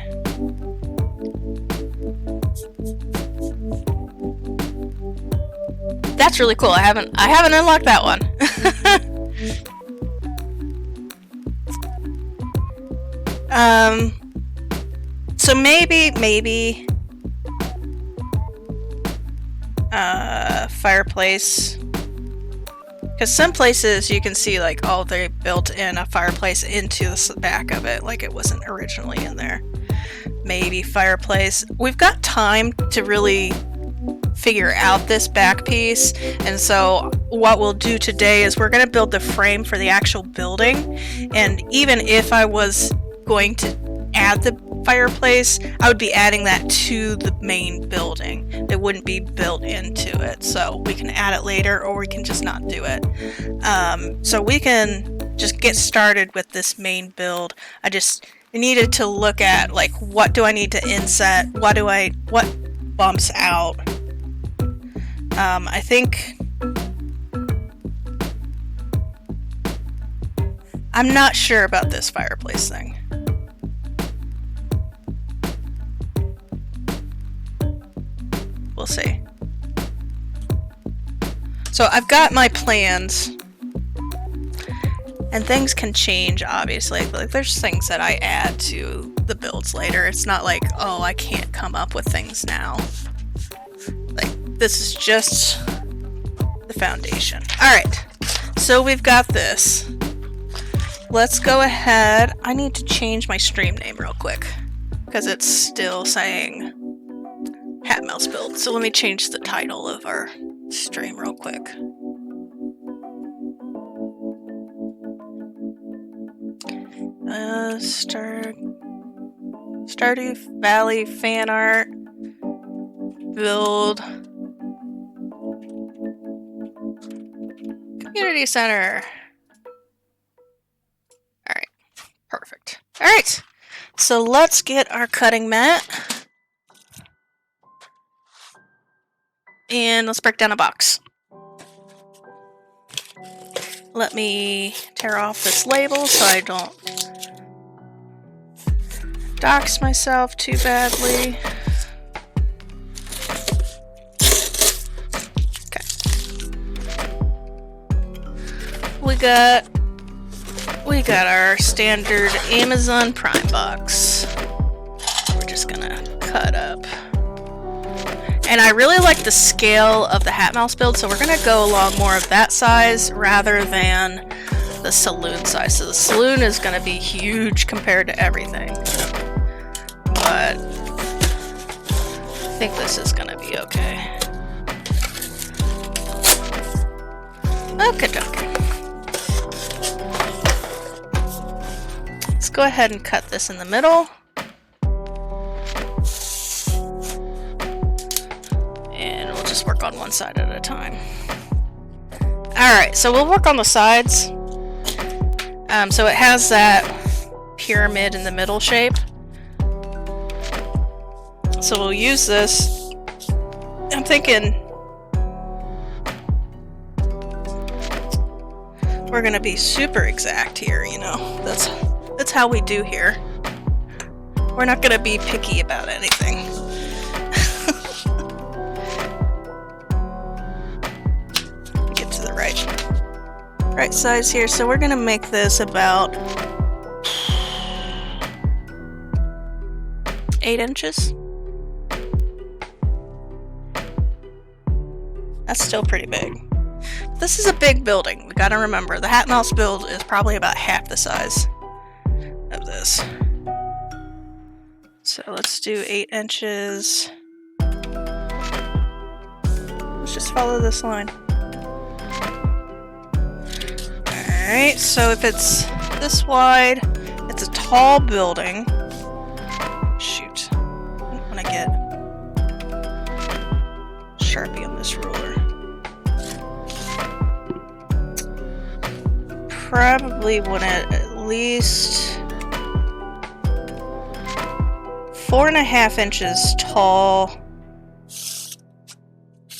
That's really cool. I haven't unlocked that one. So maybe fireplace, because some places you can see like, oh, they built in a fireplace into the back of it, like it wasn't originally in there. Maybe fireplace. We've got time to really figure out this back piece, and so what we'll do today is we're going to build the frame for the actual building, and even if I was going to add the fireplace, I would be adding that to the main building. It wouldn't be built into it, so we can add it later or we can just not do it. So we can just get started with this main build. I needed to look at like, what do I need to inset, what bumps out. I think I'm not sure about this fireplace thing. We'll see. So I've got my plans, and things can change, obviously. Like, there's things that I add to the builds later. It's not like, oh, I can't come up with things now. Like, this is just the foundation. Alright, so we've got this. Let's go ahead. I need to change my stream name real quick, because it's still saying HatMouse build. So let me change the title of our stream real quick. Stardew Valley fan art build community center. Alright, perfect. Alright, so let's get our cutting mat. And let's break down a box. Let me tear off this label so I don't dox myself too badly. Okay. We got our standard Amazon Prime box. We're just gonna cut up. And I really like the scale of the HatMouse build, so we're going to go along more of that size rather than the saloon size. So the saloon is going to be huge compared to everything. But I think this is going to be okay. Okay. Let's go ahead and cut this in the middle. And we'll just work on one side at a time. Alright, so we'll work on the sides. So it has that pyramid in the middle shape. So we'll use this. I'm thinking we're gonna be super exact here, you know. That's how we do here. We're not gonna be picky about anything. Get to the right size here. So we're gonna make this about 8 inches. That's still pretty big. This is a big building. We gotta remember, the HatMouse build is probably about half the size of this. So let's do 8 inches. Let's just follow this line. Alright, so if it's this wide, it's a tall building. Shoot. I don't want to get Sharpie on this ruler. Probably want it at least 4.5 inches tall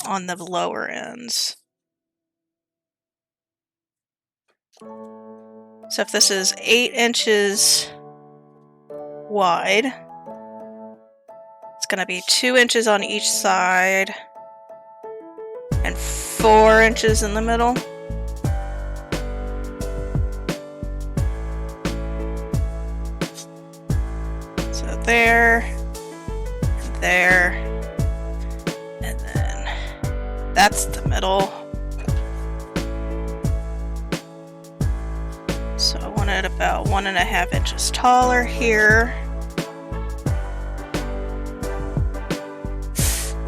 on the lower ends. So if this is 8 inches wide, it's going to be 2 inches on each side and 4 inches in the middle. So there, and then that's the middle. So I want it about 1.5 inches taller here.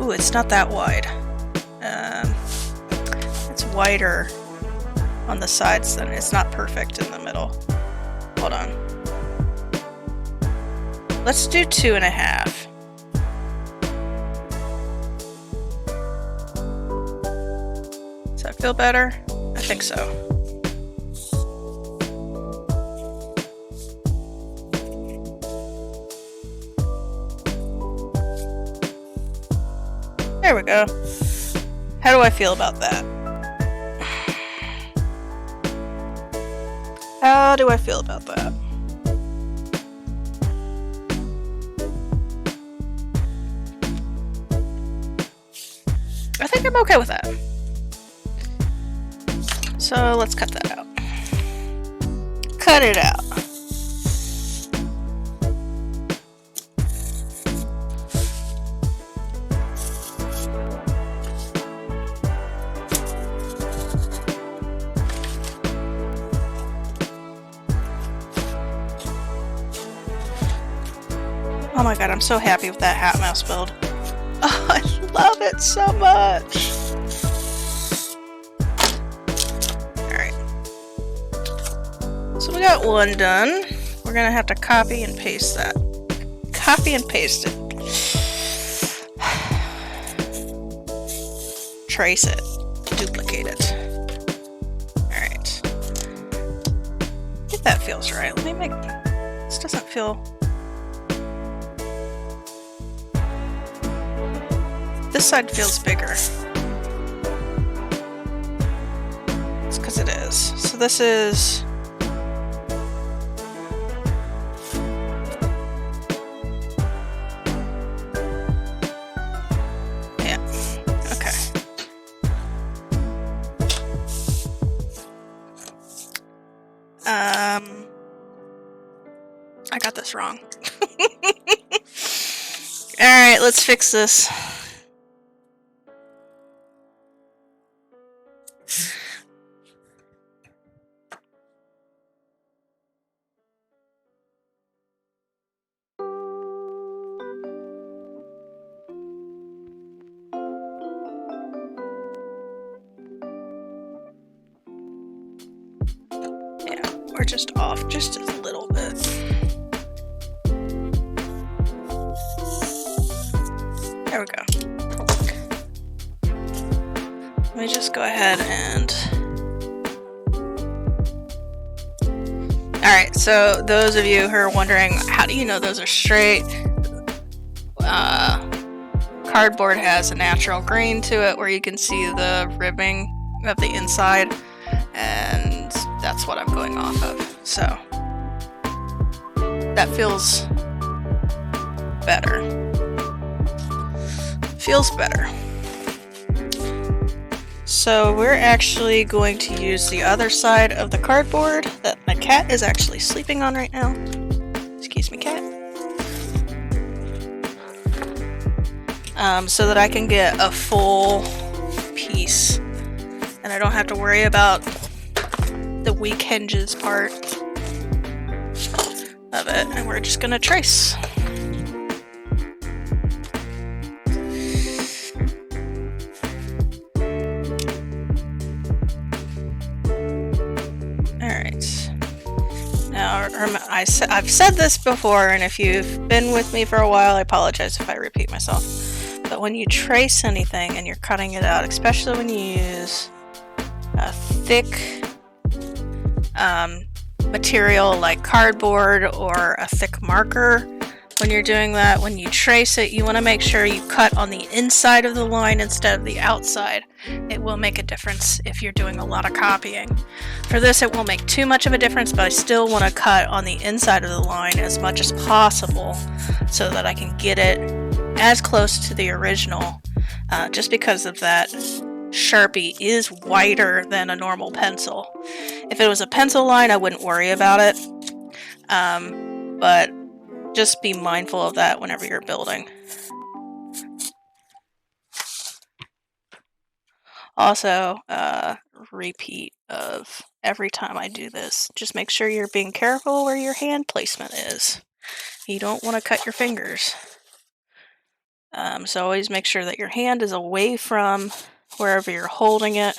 Ooh, it's not that wide. It's wider on the sides than it's not perfect in the middle. Hold on. Let's do 2.5. Does that feel better? I think so. There we go. How do I feel about that? How do I feel about that? I think I'm okay with that. So let's cut that out. Cut it out. Oh my god, I'm so happy with that HatMouse build. Oh, I love it so much. Alright. So we got one done. We're gonna have to copy and paste that. Copy and paste it. Trace it. Duplicate it. Alright. I think that feels right. Let me make... This doesn't feel... This side feels bigger. It's because it is. So this is... Yeah. Okay. I got this wrong. Alright, let's fix this. we're just off just a little bit. There we go. Let me just go ahead and... Alright, so those of you who are wondering, how do you know those are straight? Cardboard has a natural grain to it where you can see the ribbing of the inside, and that's what I'm going off of. So that feels better. Feels better. So we're actually going to use the other side of the cardboard that my cat is actually sleeping on right now. Excuse me, cat. So that I can get a full piece and I don't have to worry about the weak hinges part of it. And we're just gonna trace. Alright. Now, I've said this before, and if you've been with me for a while, I apologize if I repeat myself. But when you trace anything and you're cutting it out, especially when you use a thick material like cardboard or a thick marker, when you're doing that, when you trace it, you want to make sure you cut on the inside of the line instead of the outside. It will make a difference if you're doing a lot of copying. For this, it won't make too much of a difference, but I still want to cut on the inside of the line as much as possible so that I can get it as close to the original, just because of that Sharpie is wider than a normal pencil. If it was a pencil line, I wouldn't worry about it, but just be mindful of that whenever you're building. Also, repeat of every time I do this, just make sure you're being careful where your hand placement is. You don't want to cut your fingers. So always make sure that your hand is away from wherever you're holding it,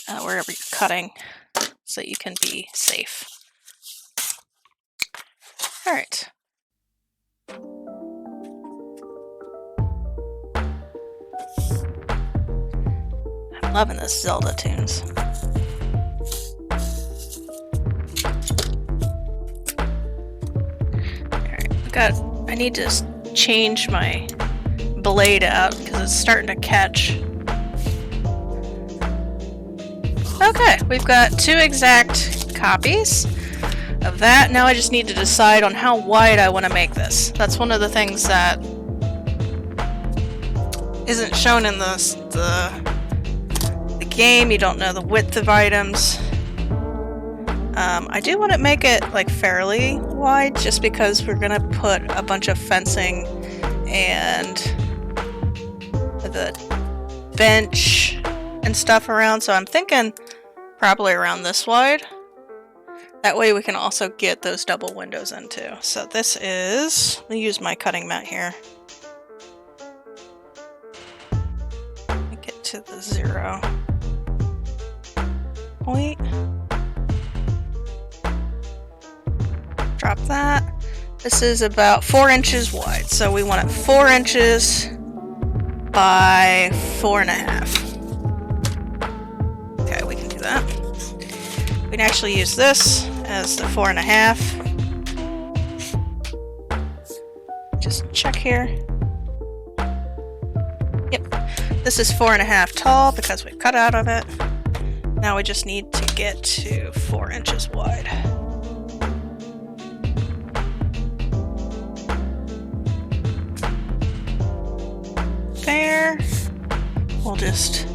wherever you're cutting, so you can be safe. Alright. I'm loving this Zelda tunes. Alright, I need to change my blade out because it's starting to catch. Okay, we've got 2 exact copies of that. Now I just need to decide on how wide I want to make this. That's one of the things that isn't shown in the game. You don't know the width of items. I do want to make it like fairly wide just because we're gonna put a bunch of fencing and the bench and stuff around, so I'm thinking probably around this wide. That way we can also get those double windows in too. So this is, let me use my cutting mat here. Get to the 0 point. Drop that. This is about 4 inches wide, so we want it 4 inches by 4.5. Okay, we can do that. We can actually use this as the 4.5. Just check here. Yep, this is 4.5 tall because we've cut out of it. Now we just need to get to 4 inches wide. There. We'll just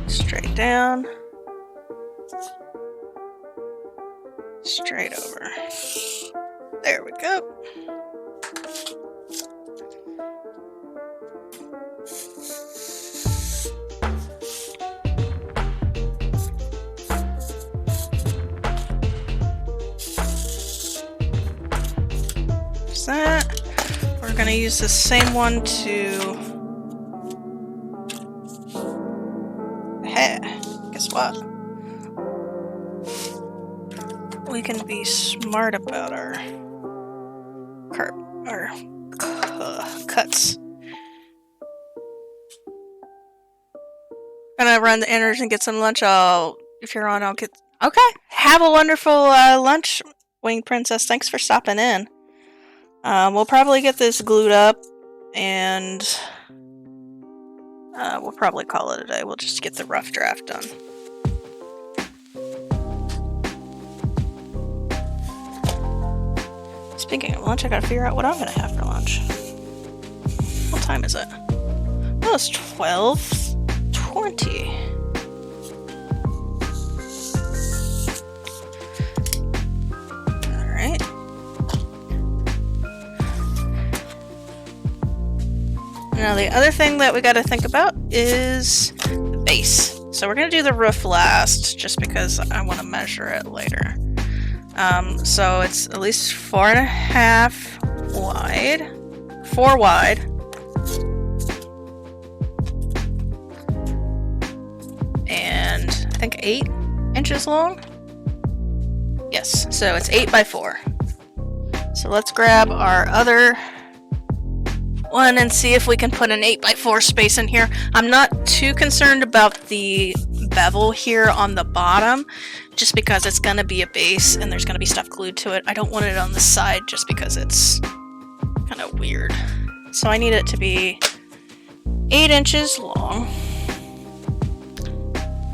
straight down, straight over. There we go. There's that. We're going to use the same one to... Hey, guess what? can be smart about our cuts. Gonna run the inners and get some lunch. If you're on, I'll get. Okay. Have a wonderful lunch, Winged Princess. Thanks for stopping in. We'll probably get this glued up, and we'll probably call it a day. We'll just get the rough draft done. Speaking of lunch, I gotta figure out what I'm gonna have for lunch. What time is it? Oh, it's 12:20. Alright. Now the other thing that we gotta think about is the base. So we're gonna do the roof last, just because I want to measure it later. So it's at least 4.5 wide. 4 wide. And I think 8 inches long. Yes, so it's 8 by 4. So let's grab our other one and see if we can put an 8 by 4 space in here. I'm not too concerned about the bevel here on the bottom, just because it's gonna be a base and there's gonna be stuff glued to it. I don't want it on the side just because it's kind of weird. So I need it to be 8 inches long.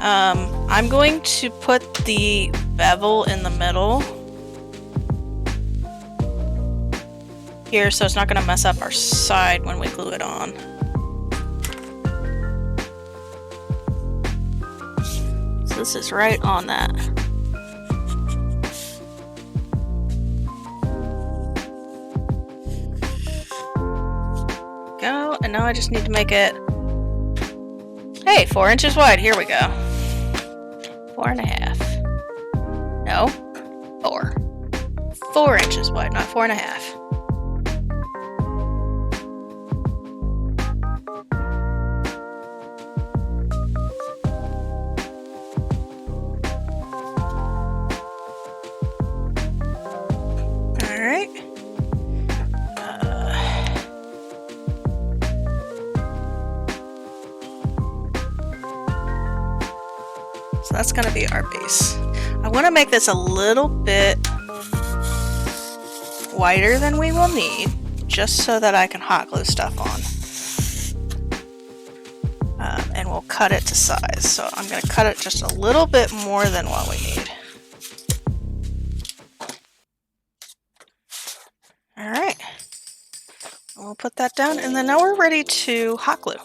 I'm going to put the bevel in the middle here, so it's not going to mess up our side when we glue it on. So this is right on that. Go, and now I just need to make it, hey, 4 inches wide. Here we go. 4.5. No, 4. 4 inches wide, not 4.5. So that's going to be our base. I want to make this a little bit wider than we will need, just so that I can hot glue stuff on. And we'll cut it to size. So I'm going to cut it just a little bit more than what we need. Alright. We'll put that down, and then now we're ready to hot glue.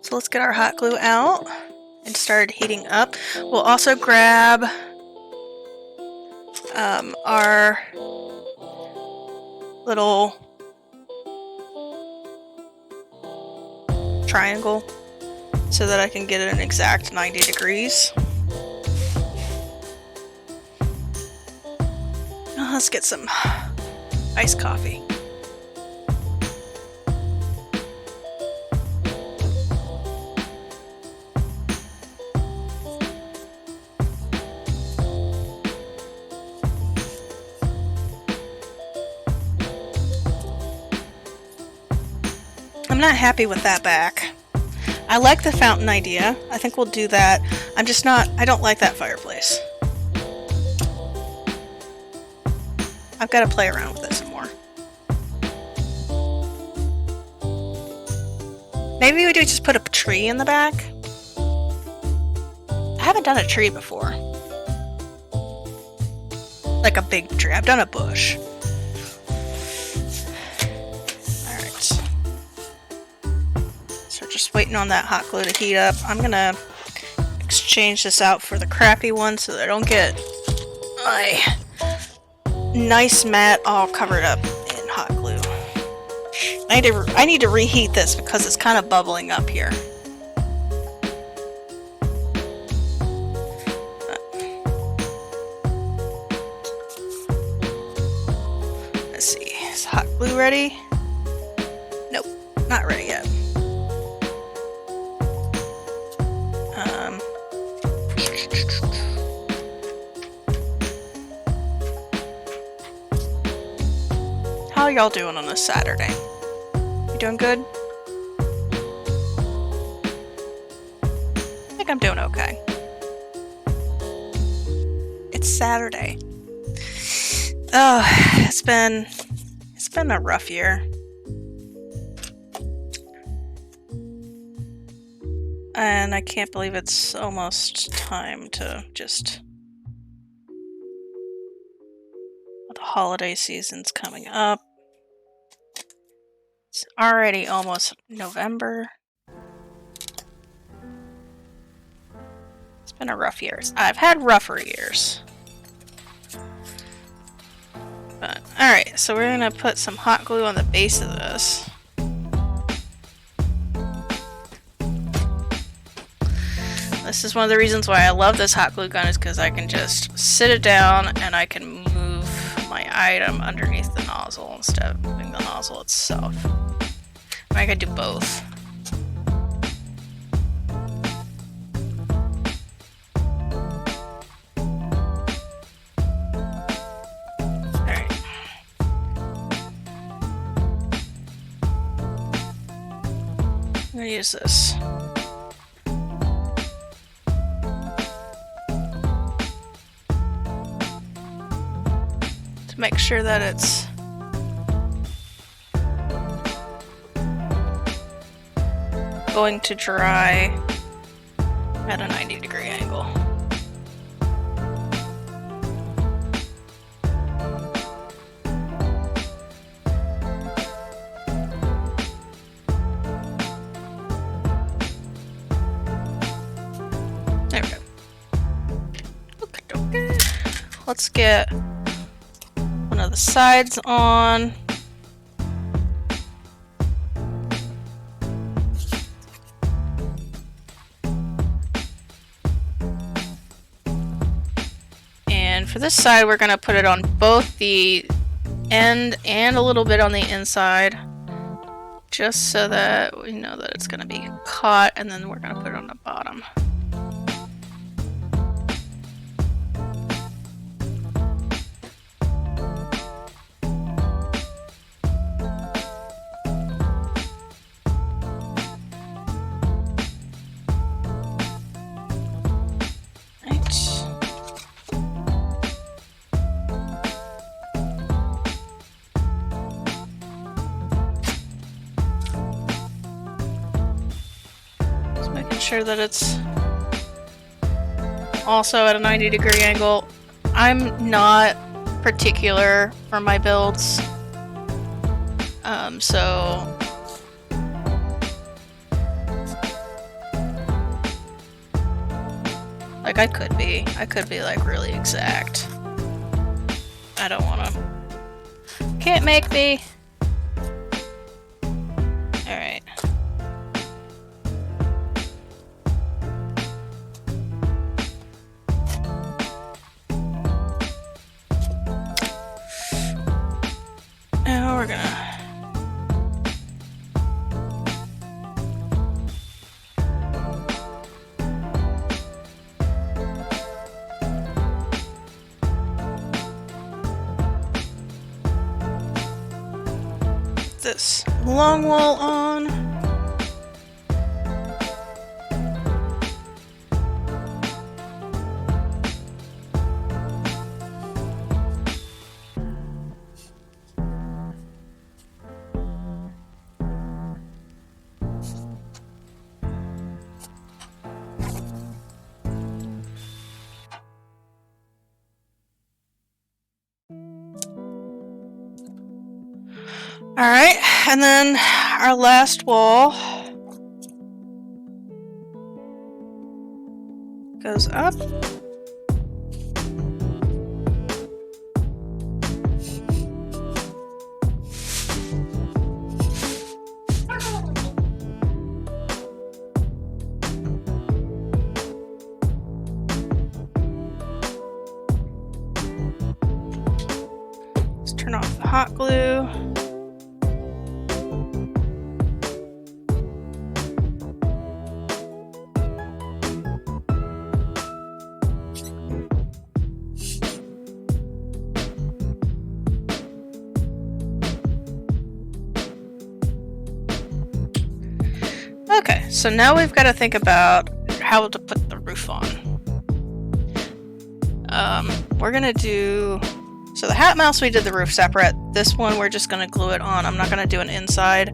So let's get our hot glue out and start heating up. We'll also grab our little triangle so that I can get it an exact 90 degrees. Now let's get some iced coffee. I'm not happy with that back. I like the fountain idea. I think we'll do that. I don't like that fireplace. I've got to play around with it some more. Maybe we do just put a tree in the back. I haven't done a tree before. Like a big tree. I've done a bush. Just waiting on that hot glue to heat up. I'm gonna exchange this out for the crappy one so that I don't get my nice mat all covered up in hot glue. I need to reheat this because it's kind of bubbling up here. Let's see, is hot glue ready? Nope, not ready yet. How y'all doing on a Saturday? You doing good? I think I'm doing okay. It's Saturday. Oh, it's been a rough year. And I can't believe it's almost time to just... The holiday season's coming up. It's already almost November. It's been a rough year. I've had rougher years. But, alright, so we're gonna put some hot glue on the base of this. This is one of the reasons why I love this hot glue gun, is because I can just sit it down and I can move my item underneath the nozzle instead of moving the nozzle itself. I can do both. Alright. I'm gonna use this. To make sure that it's going to dry at a 90-degree angle. There we go. Okay. Let's get one of the sides on. And for this side, we're going to put it on both the end and a little bit on the inside, just so that we know that it's going to be caught, and then we're going to put it on the bottom. Sure that it's also at a 90-degree angle. I'm not particular for my builds, so like I could be like really exact. I don't want to. Can't make me. All right. Now we're gonna put this long wall on. Alright, and then our last wall goes up. Let's turn off the hot glue. so now we've got to think about how to put the roof on. We're gonna do... So the HatMouse, we did the roof separate. This one, we're just gonna glue it on. I'm not gonna do an inside.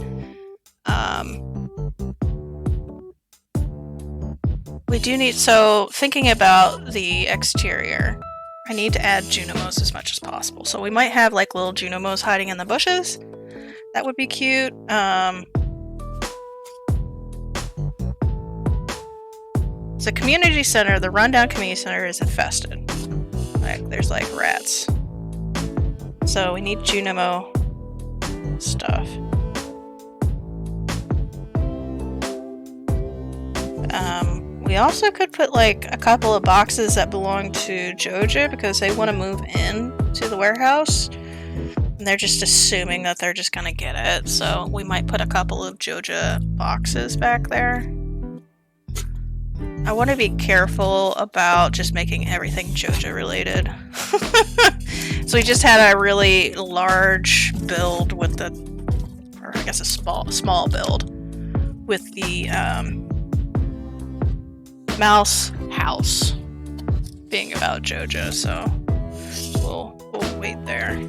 We do need... So, thinking about the exterior, I need to add Junimos as much as possible. So we might have like little Junimos hiding in the bushes. That would be cute. The community center, the rundown community center is infested. Like, there's like rats. So we need Junimo stuff. We also could put like a couple of boxes that belong to Joja because they want to move in to the warehouse. And they're just assuming that they're just gonna get it. So we might put a couple of Joja boxes back there. I want to be careful about just making everything Joja related. So we just had a really large build with the, or I guess a small build with the mouse house being about Joja, so we'll wait there.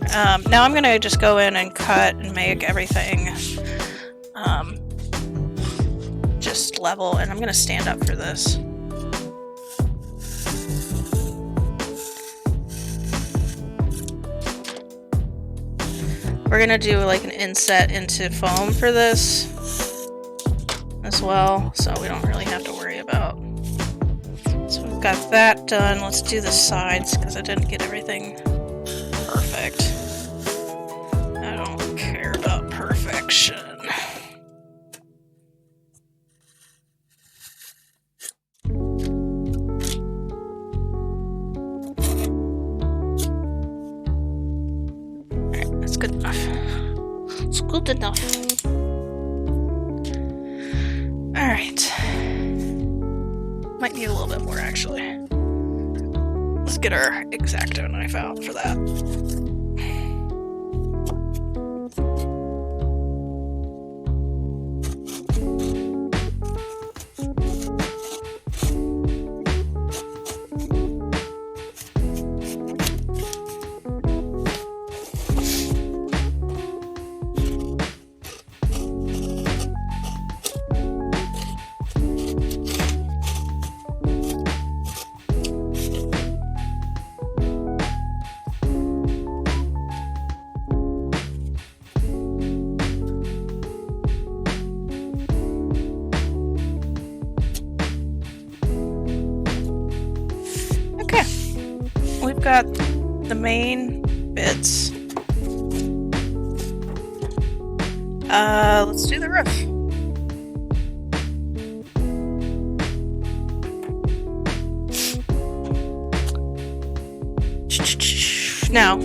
Now I'm gonna just go in and cut and make everything just level, and I'm gonna stand up for this. We're gonna do like an inset into foam for this as well, so we don't really have to worry about. So we've got that done. Let's do the sides because I didn't get everything perfect. I don't care about perfection. Alright, that's good enough. It's good enough. Alright. Might need a little bit more, actually. Let's get our X-Acto knife out for that. We've got the main bits. Let's do the roof. Now,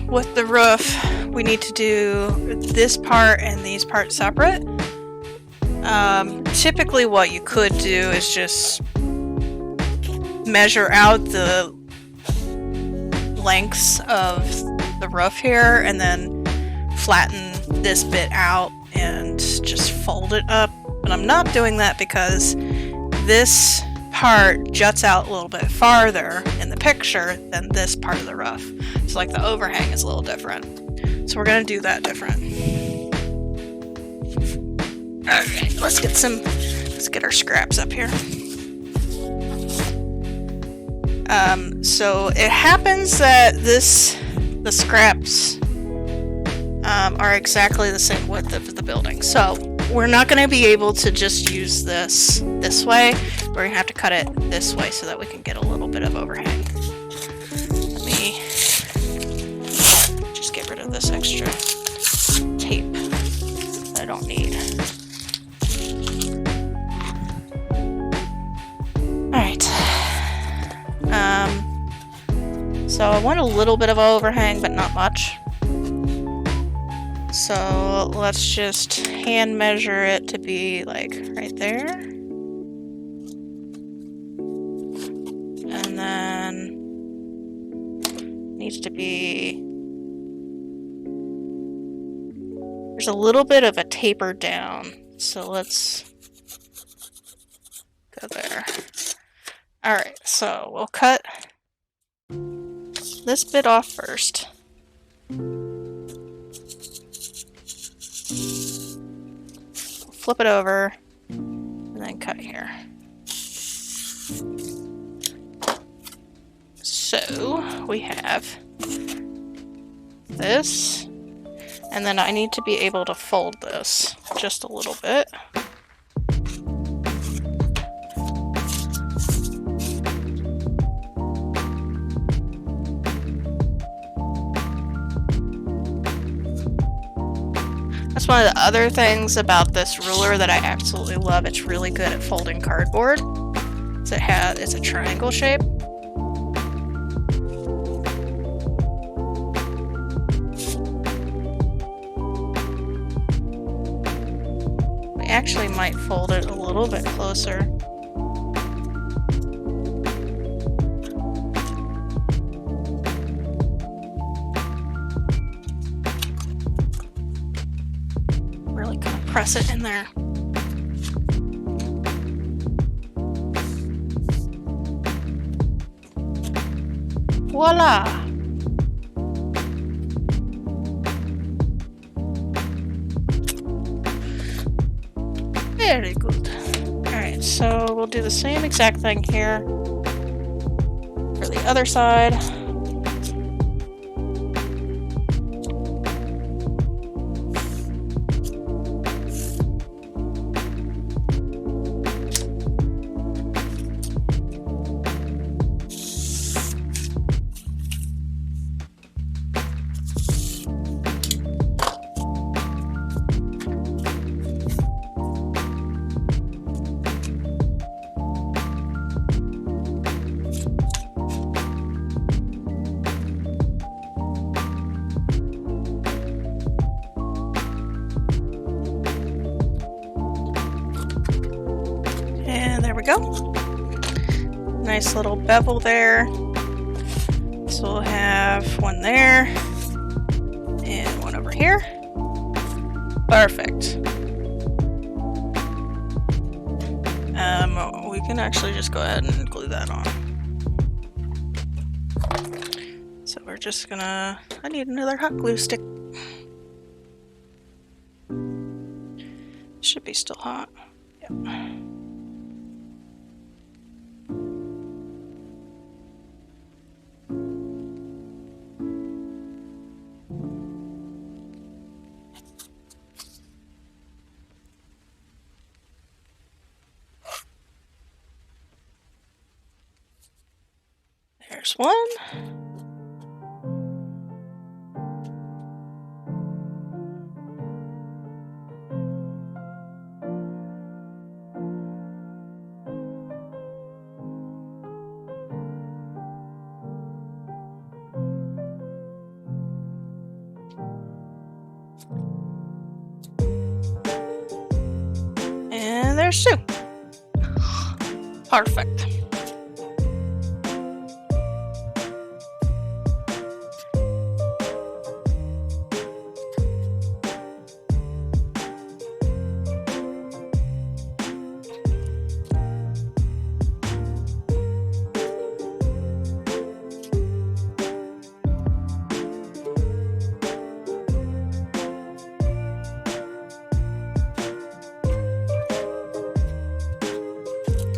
with the roof, we need to do this part and these parts separate. Typically what you could do is just measure out the lengths of the roof here and then flatten this bit out and just fold it up. But I'm not doing that because this part juts out a little bit farther in the picture than this part of the roof. So like the overhang is a little different. So we're gonna do that different. Alright, let's get our scraps up here. So it happens that the scraps are exactly the same width of the building. So we're not going to be able to just use this way. We're going to have to cut it this way so that we can get a little bit of overhang. Let me just get rid of this extra tape that I don't need. Alright. So I want a little bit of overhang, but not much. So let's just hand measure it to be like right there. And then needs to be, there's a little bit of a taper down. So let's to there. Alright, so we'll cut this bit off first. Flip it over, and then cut here. So, we have this, and then I need to be able to fold this just a little bit. That's one of the other things about this ruler that I absolutely love. It's really good at folding cardboard. It's a triangle shape. We actually might fold it a little bit closer. Really kind of press it in there. Voila! Very good. Alright, so we'll do the same exact thing here for the other side. There we go. Nice little bevel there. So we'll have one there and one over here. Perfect. We can actually just go ahead and glue that on. So we're just gonna... I need another hot glue stick. Should be still hot. Yep. There's one. And there's two. Perfect.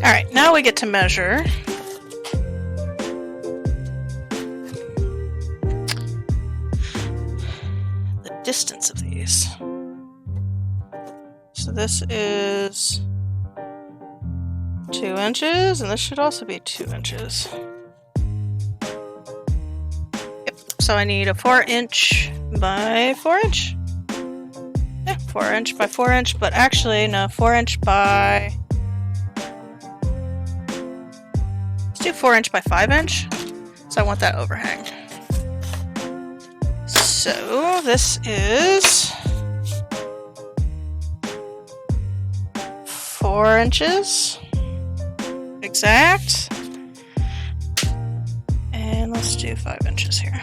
Alright, now we get to measure. The distance of these. So this is 2 inches, and this should also be 2 inches. Yep, so I need a 4-inch by 4-inch. Yeah, 4-inch by 4-inch, but actually, no, 4-inch by... do 4-inch by 5-inch, so I want that overhang. So this is 4 inches exact, and let's do 5 inches here.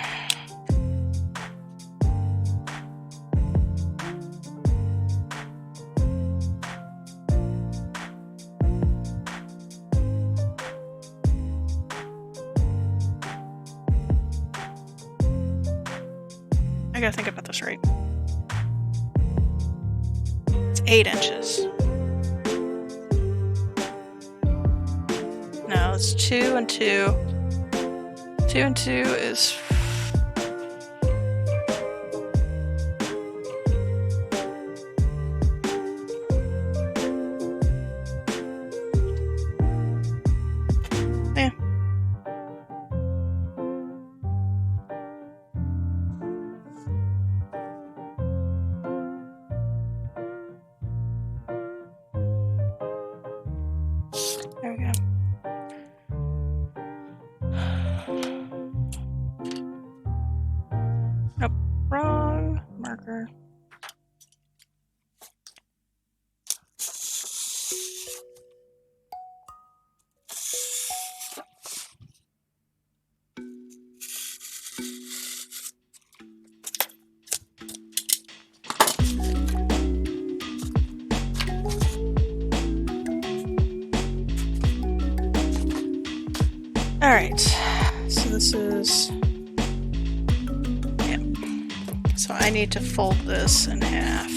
gotta think about this right. It's 8 inches. No, it's 2 and 2. 2 and 2 is... yeah. There we go. Nope, wrong marker. Alright, so this is... yeah. So I need to fold this in half.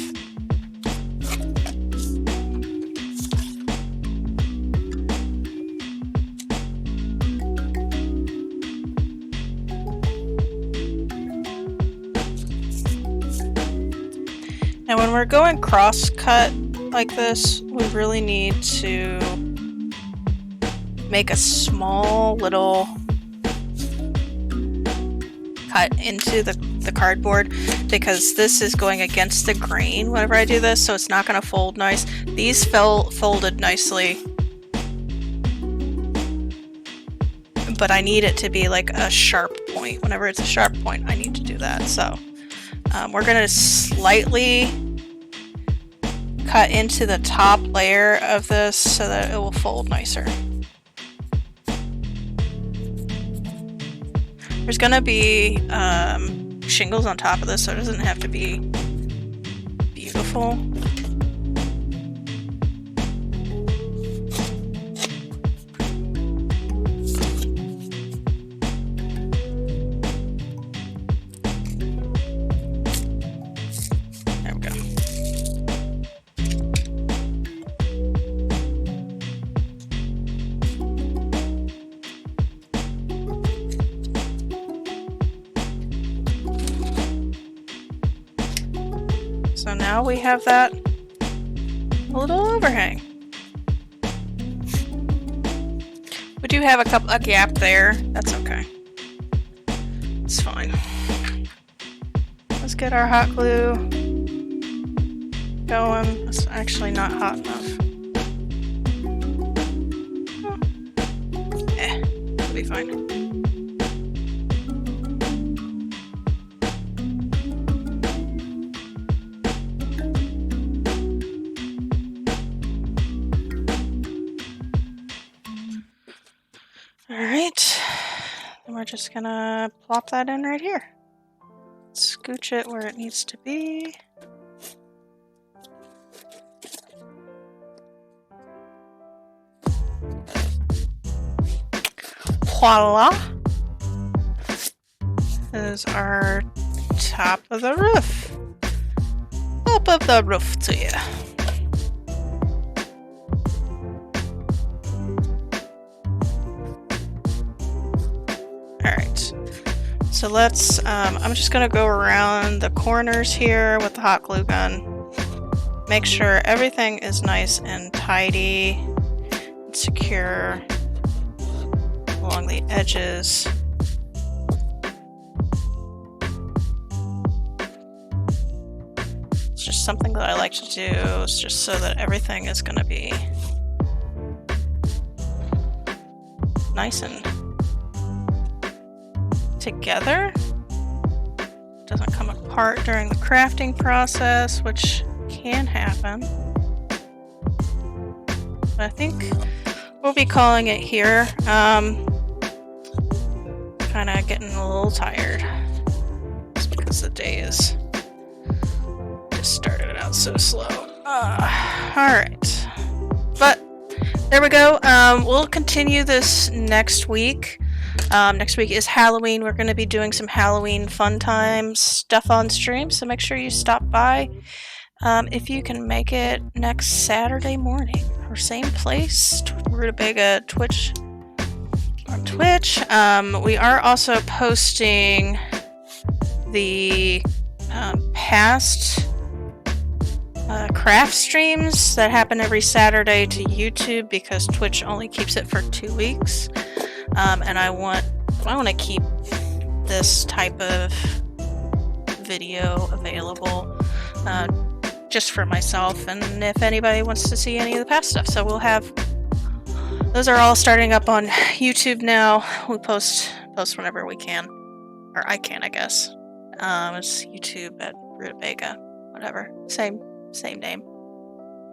Now when we're going cross-cut like this, we really need to make a small little cut into the cardboard, because this is going against the grain whenever I do this, so it's not going to fold nice. These folded nicely, but I need it to be like a sharp point. Whenever it's a sharp point, I need to do that. So we're going to slightly cut into the top layer of this so that it will fold nicer. There's gonna be shingles on top of this, so it doesn't have to be beautiful. There we go. So now we have that little overhang. We do have a gap there. That's okay. It's fine. Let's get our hot glue going. It's actually not hot enough. It'll be fine. Alright, then we're just gonna plop that in right here. Scooch it where it needs to be. Voila! This is our top of the roof. Top of the roof to you. Alright, so let's, I'm just going to go around the corners here with the hot glue gun. Make sure everything is nice and tidy and secure along the edges. It's just something that I like to do, it's just so that everything is going to be nice and together. Doesn't come apart during the crafting process, which can happen. But I think we'll be calling it here. Kind of getting a little tired. It's because the day is just started out so slow. Alright. But there we go. We'll continue this next week. Next week is Halloween. We're going to be doing some Halloween fun time stuff on stream, so make sure you stop by if you can make it next Saturday morning. Or same place, Rutabaga Twitch on Twitch. We are also posting the past craft streams that happen every Saturday to YouTube because Twitch only keeps it for 2 weeks. And I want to keep this type of video available just for myself, and if anybody wants to see any of the past stuff. So we'll have those are all starting up on YouTube now. We post whenever we can, or I can, I guess. It's YouTube at Rutabaga, whatever, same name.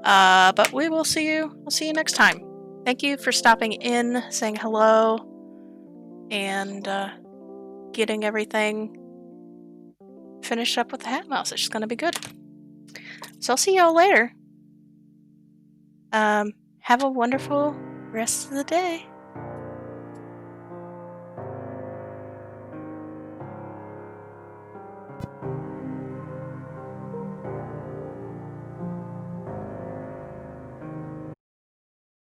But we will see you. We'll see you next time. Thank you for stopping in, saying hello, and getting everything finished up with the HatMouse. It's just gonna be good. So I'll see y'all later. Have a wonderful rest of the day.